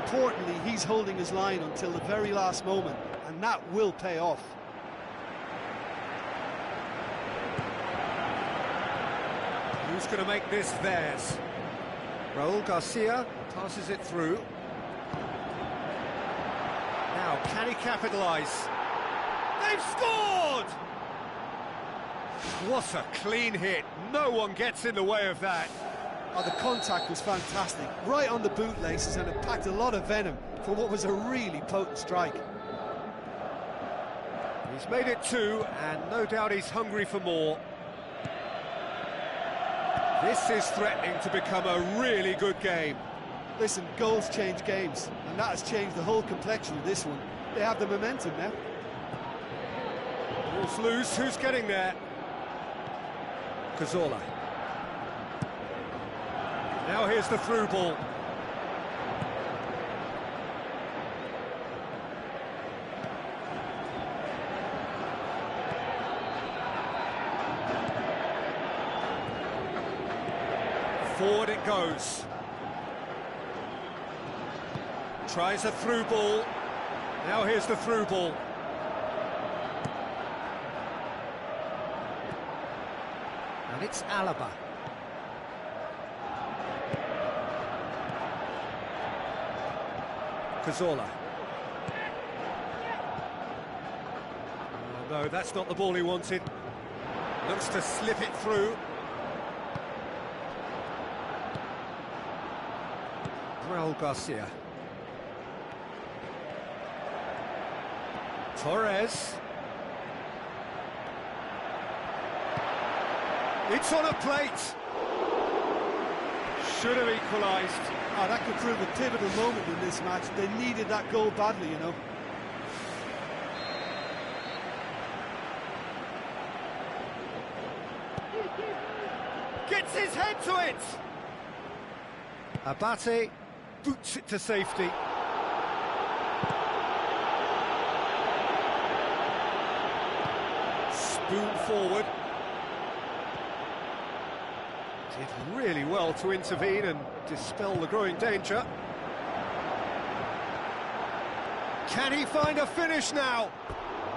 importantly, he's holding his line until the very last moment, and that will pay off. Who's going to make this theirs? Raul Garcia passes it through. Now, can he capitalise? They've scored! What a clean hit. No one gets in the way of that. Oh, the contact was fantastic. Right on the bootlaces, and it packed a lot of venom for what was a really potent strike. He's made it two, and no doubt he's hungry for more. This is threatening to become a really good game. Listen, goals change games, and that has changed the whole complexion of this one. They have the momentum now. Ball's loose, who's getting there? Cazorla. Now here's the through ball. Forward it goes. Tries a through ball. Now here's the through ball. And it's Alaba. Cazorla. Oh, no, that's not the ball he wanted. Looks to slip it through. Raul Garcia. Torres. It's on a plate. Should have equalised. Oh, that could prove a pivotal moment in this match. They needed that goal badly, you know. Gets his head to it. Abate boots it to safety. Spoon forward. Did really well to intervene and dispel the growing danger. Can he find a finish now?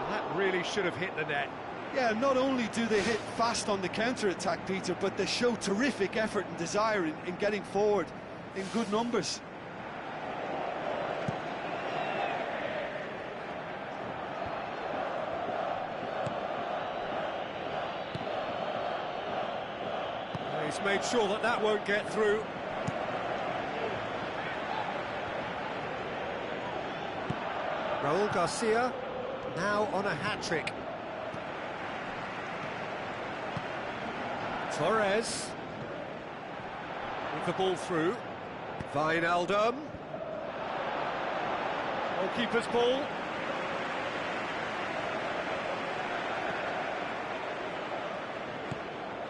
That really should have hit the net. Yeah, not only do they hit fast on the counter-attack, Peter, but they show terrific effort and desire in getting forward in good numbers. He's made sure that that won't get through. Raul Garcia now on a hat-trick. Torres with the ball through. Wijnaldum. Goalkeeper's ball.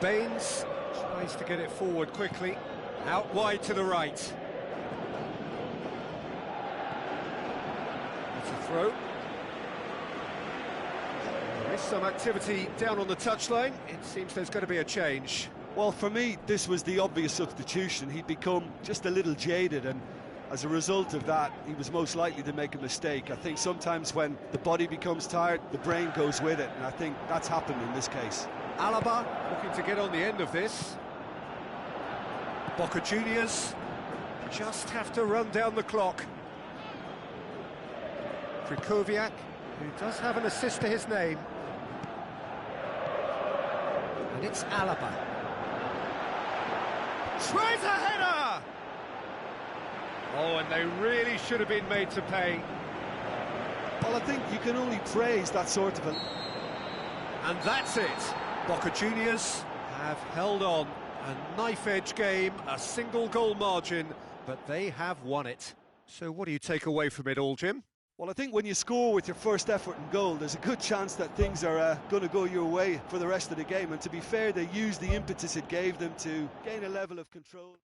Baines tries to get it forward quickly. Out wide to the right. It's a throw. There is some activity down on the touchline. It seems there's going to be a change. Well, for me, this was the obvious substitution. He'd become just a little jaded, and as a result of that, he was most likely to make a mistake. I think sometimes when the body becomes tired, the brain goes with it, and I think that's happened in this case. Alaba looking to get on the end of this. Boca Juniors just have to run down the clock. Krychowiak, who does have an assist to his name. And it's Alaba. Tries a header! Oh, and they really should have been made to pay. Well, I think you can only praise that sort of a... And that's it. Boca Juniors have held on. A knife-edge game, a single goal margin, but they have won it. So what do you take away from it all, Jim? Well, I think when you score with your first effort and goal, there's a good chance that things are going to go your way for the rest of the game. And to be fair, they used the impetus it gave them to gain a level of control.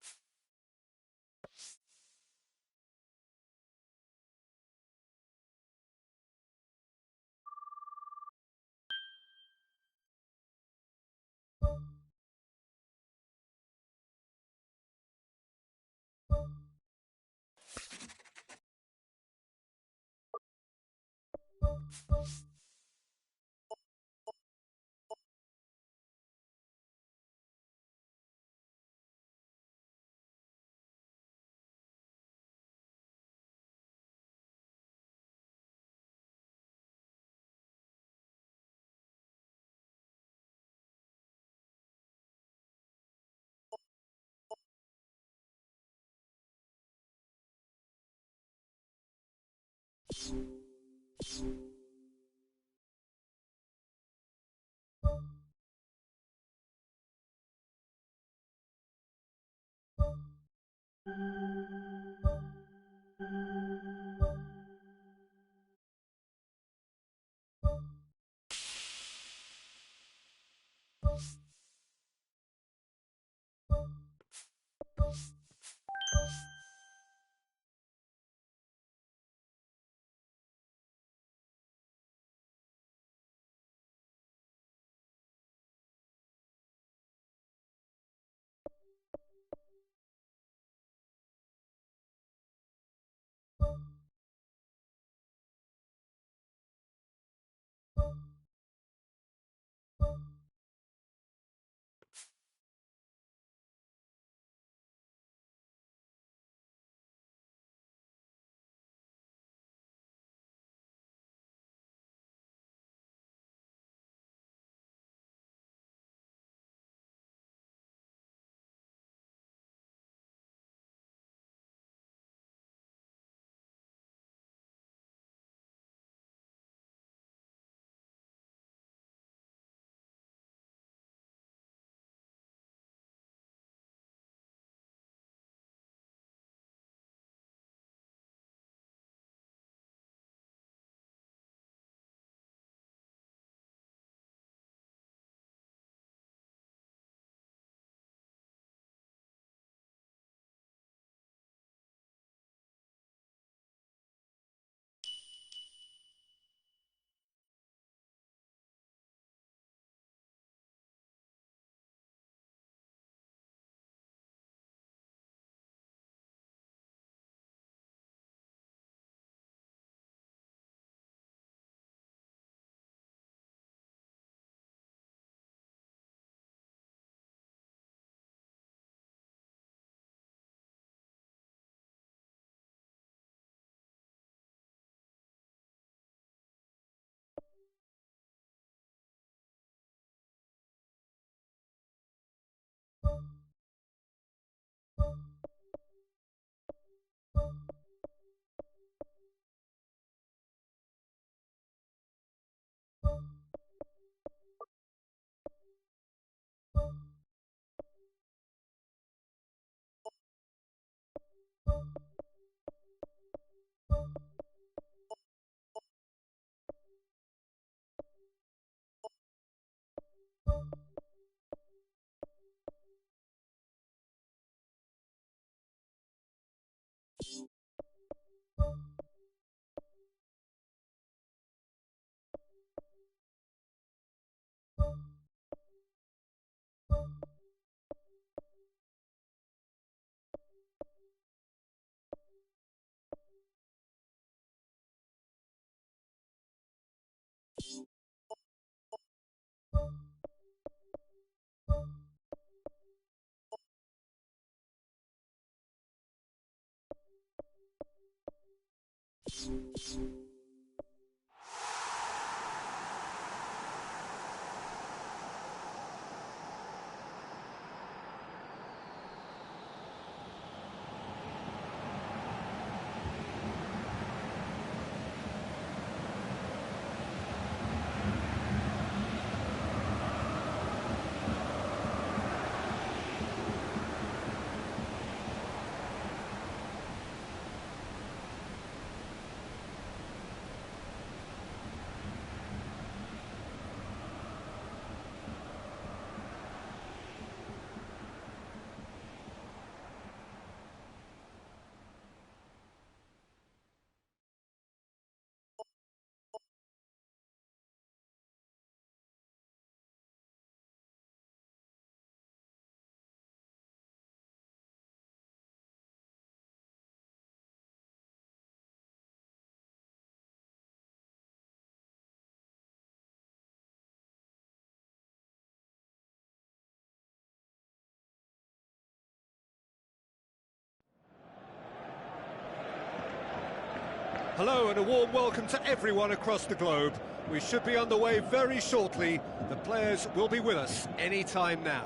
Hello and a warm welcome to everyone across the globe. We should be underway very shortly. The players will be with us any time now.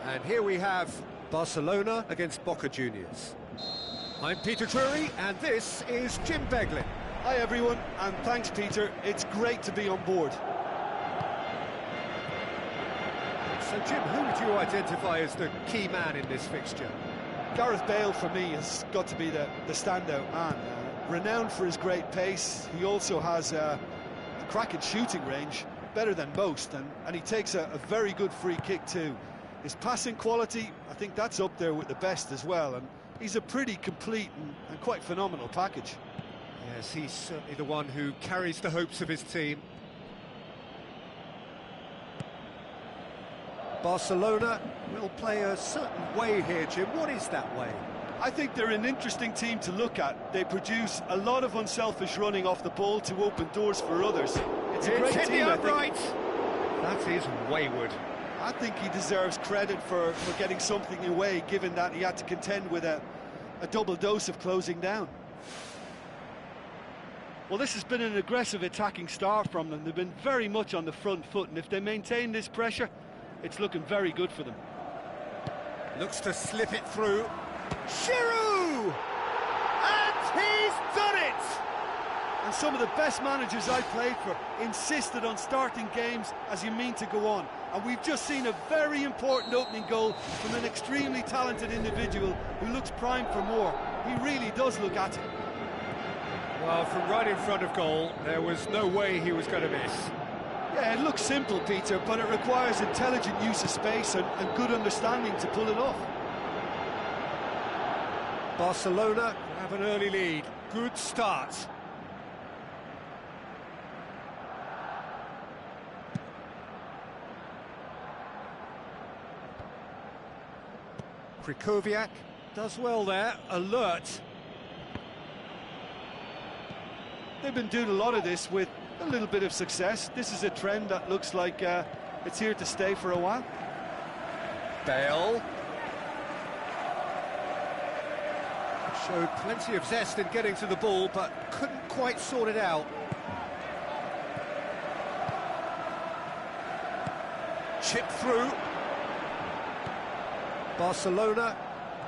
And here we have Barcelona against Boca Juniors. I'm Peter Drury and this is Jim Beglin. Hi everyone, and thanks Peter, it's great to be on board. So Jim, who would you identify as the key man in this fixture? Gareth Bale for me has got to be the standout man. Renowned for his great pace, he also has a cracking shooting range, better than most, and he takes a very good free kick too. His passing quality, I think that's up there with the best as well, and he's a pretty complete and quite phenomenal package. Yes, he's certainly the one who carries the hopes of his team. Barcelona will play a certain way here, Jim. What is that way? I think they're an interesting team to look at. They produce a lot of unselfish running off the ball to open doors for others. It's a great team, I think. That is wayward. I think he deserves credit for getting something away, given that he had to contend with a double dose of closing down. Well, this has been an aggressive attacking start from them. They've been very much on the front foot, and if they maintain this pressure, it's looking very good for them. Looks to slip it through. Giroud! And he's done it! And some of the best managers I played for insisted on starting games as you mean to go on. And we've just seen a very important opening goal from an extremely talented individual who looks primed for more. He really does look at it. Well, from right in front of goal, there was no way he was going to miss. Yeah, it looks simple, Peter, but it requires intelligent use of space and good understanding to pull it off. Barcelona have an early lead. Good start. Krychowiak does well there, alert. They've been doing a lot of this with a little bit of success. This is a trend that looks like it's here to stay for a while. Bale. Showed plenty of zest in getting to the ball, but couldn't quite sort it out. Chip through. Barcelona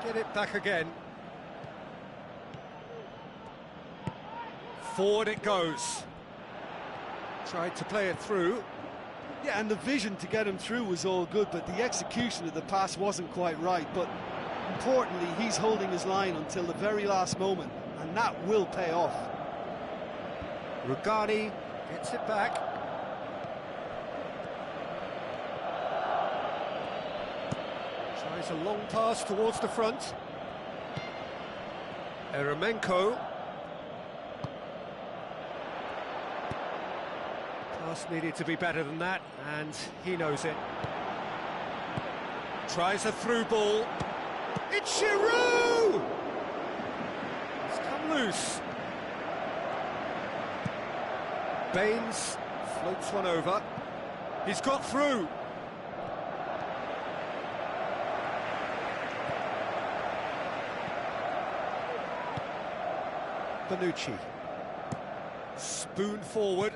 get it back again. Forward it goes. Tried to play it through. Yeah, and the vision to get him through was all good, but the execution of the pass wasn't quite right. But importantly, he's holding his line until the very last moment, and that will pay off. Rugani gets it back. Tries a long pass towards the front. Eremenko. Pass needed to be better than that, and he knows it. Tries a through ball. It's Giroud! It's come loose. Baines floats one over. He's got through. Bonucci. Spoon forward.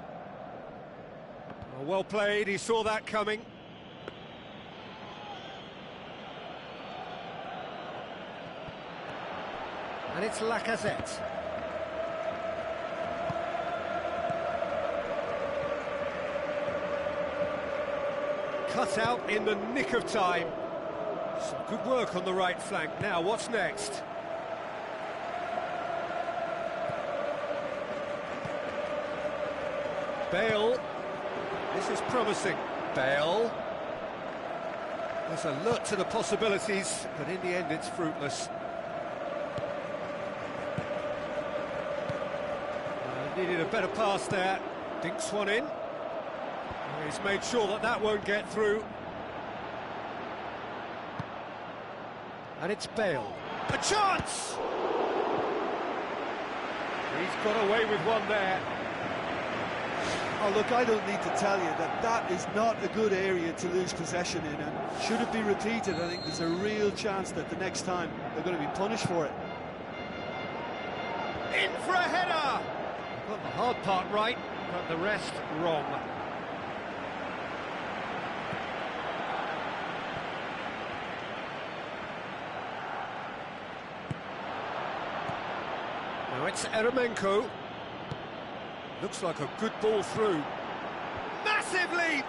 Oh, well played, he saw that coming. And it's Lacazette. Cut out in the nick of time. Some good work on the right flank. Now, what's next? Bale. This is promising. Bale. There's alert to the possibilities, but in the end it's fruitless. Needed a better pass there. Dinks one in. He's made sure that that won't get through. And it's Bale. A chance! He's got away with one there. Oh, look, I don't need to tell you that that is not a good area to lose possession in, and should it be repeated, I think there's a real chance that the next time they're going to be punished for it. In for a header! odd part right, but the rest wrong. Now it's Eremenko. Looks like a good ball through. Massive leap!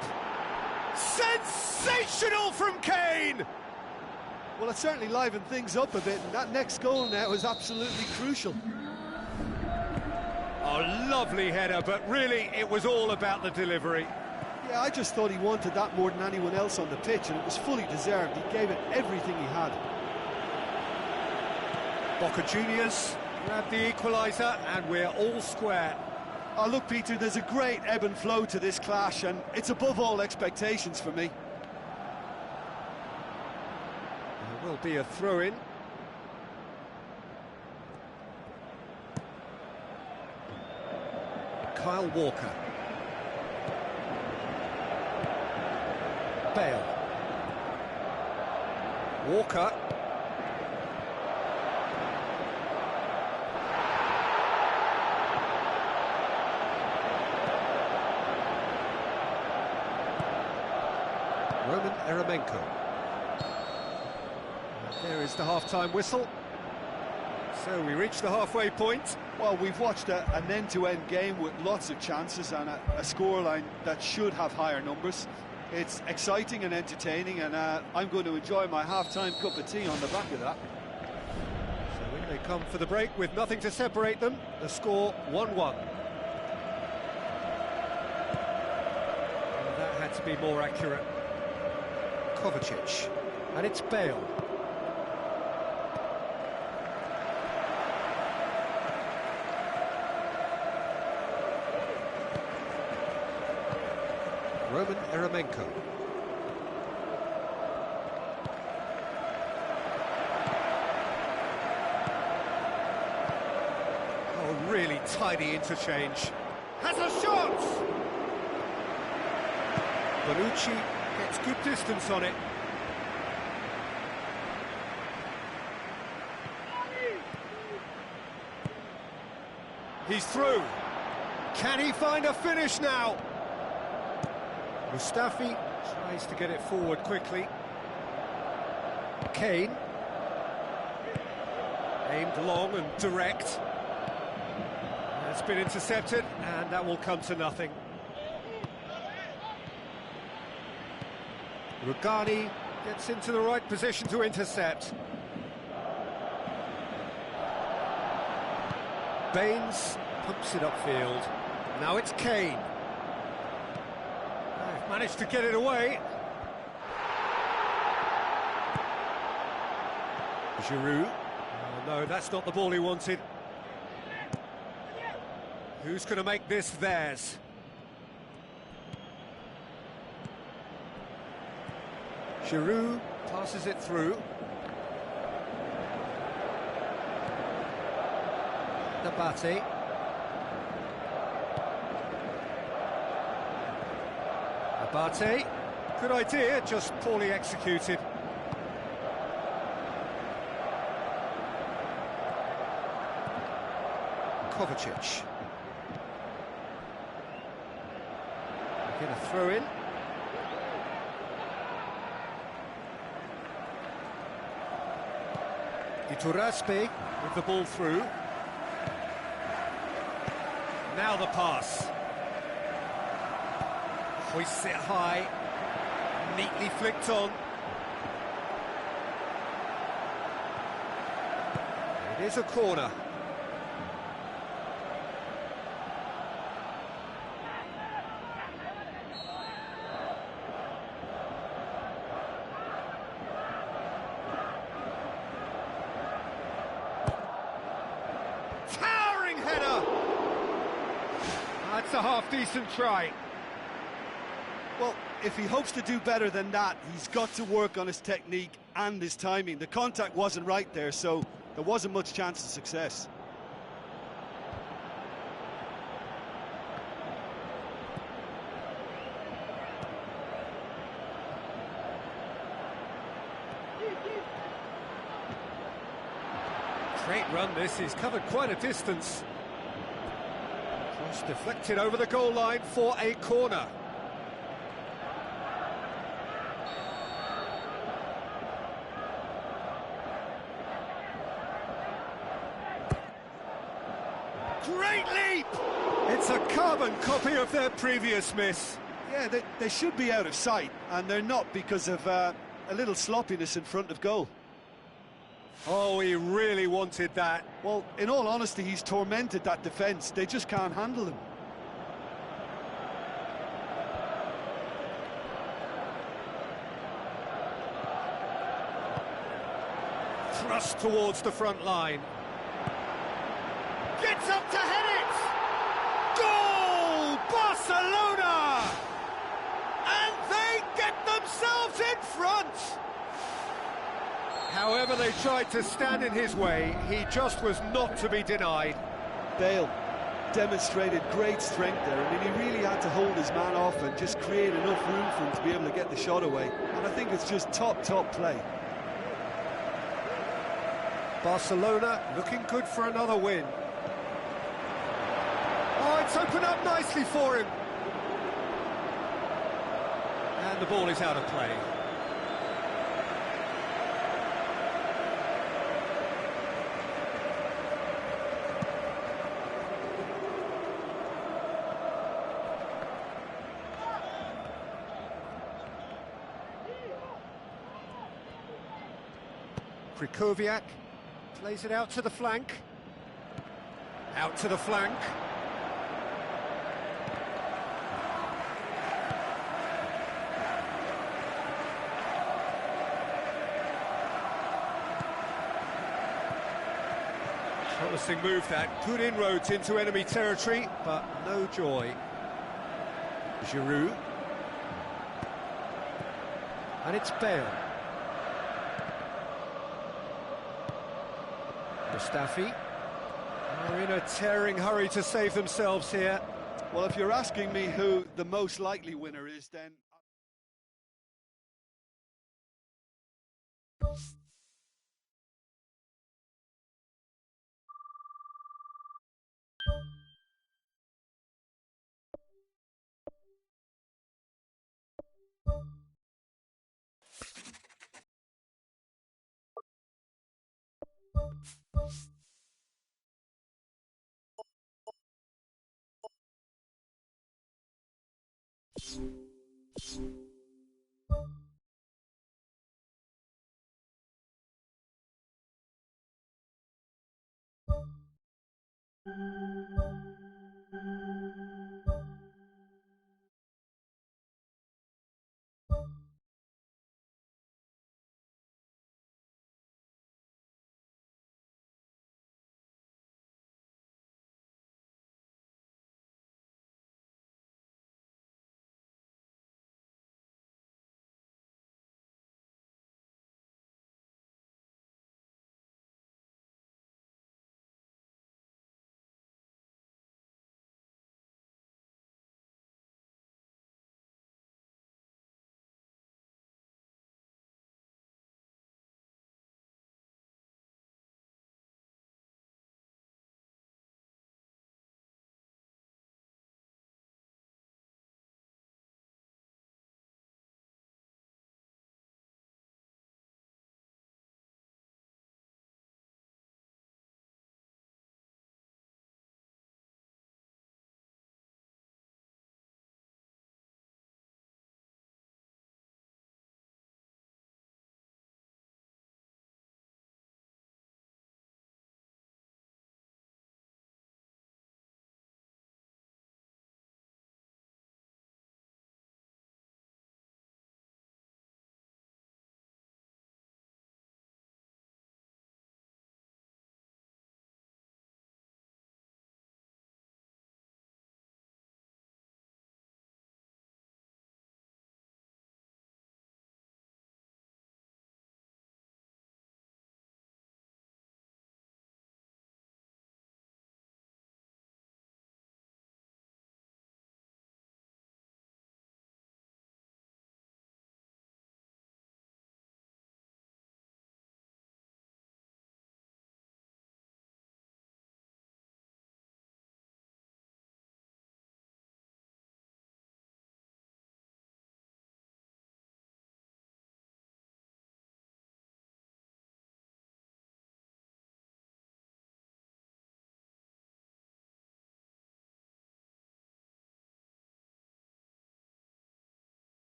Sensational from Kane! Well, it certainly livened things up a bit, and that next goal now is absolutely crucial. A lovely header, but really it was all about the delivery. Yeah, I just thought he wanted that more than anyone else on the pitch, and it was fully deserved. He gave it everything he had. Boca Juniors grab the equaliser, and we're all square. Oh, look, Peter, there's a great ebb and flow to this clash, and it's above all expectations for me. There will be a throw-in. Kyle Walker. Bale. Walker. Roman Eremenko. There is the half-time whistle. So we reach the halfway point. Well, we've watched an end-to-end game with lots of chances and a scoreline that should have higher numbers. It's exciting and entertaining, and I'm going to enjoy my half-time cup of tea on the back of that. So in they come for the break with nothing to separate them. The score 1-1. That had to be more accurate. Kovacic, and it's Bale. Roman Eremenko. Oh, really tidy interchange. Has a shot! Bonucci gets good distance on it. He's through. Can he find a finish now? Mustafi tries to get it forward quickly. Kane. Aimed long and direct. It's been intercepted, and that will come to nothing. Rugani gets into the right position to intercept. Baines pumps it upfield. Now it's Kane. They've managed to get it away. Giroud. Oh, no, that's not the ball he wanted. Who's going to make this theirs? Giroud passes it through. Nabate. Nabate. Good idea, just poorly executed. Kovacic. Get a throw in. Iturraspe with the ball through. Now the pass. Hoists it high. Neatly flicked on. It is a corner. Towering header! That's a half-decent try. Well, if he hopes to do better than that, he's got to work on his technique and his timing. The contact wasn't right there, so there wasn't much chance of success. Great run this, he's covered quite a distance. Cross deflected over the goal line for a corner. Great leap! It's a carbon copy of their previous miss. Yeah, they should be out of sight, and they're not because of a little sloppiness in front of goal. Oh, he really wanted that. Well, in all honesty, he's tormented that defence. They just can't handle him. Thrust towards the front line. Gets up to head it! Goal! Barcelona! And they get themselves in front! However they tried to stand in his way, he just was not to be denied. Bale demonstrated great strength there. I mean, he really had to hold his man off and just create enough room for him to be able to get the shot away. And I think it's just top play. Barcelona looking good for another win. Oh, it's opened up nicely for him. And the ball is out of play. Krychowiak plays it out to the flank. Out to the flank. Promising move that. Good inroads into enemy territory, but no joy. Giroud. And it's Bale. Mustafi are in a tearing hurry to save themselves here. Well, if you're asking me who the most likely winner is, then...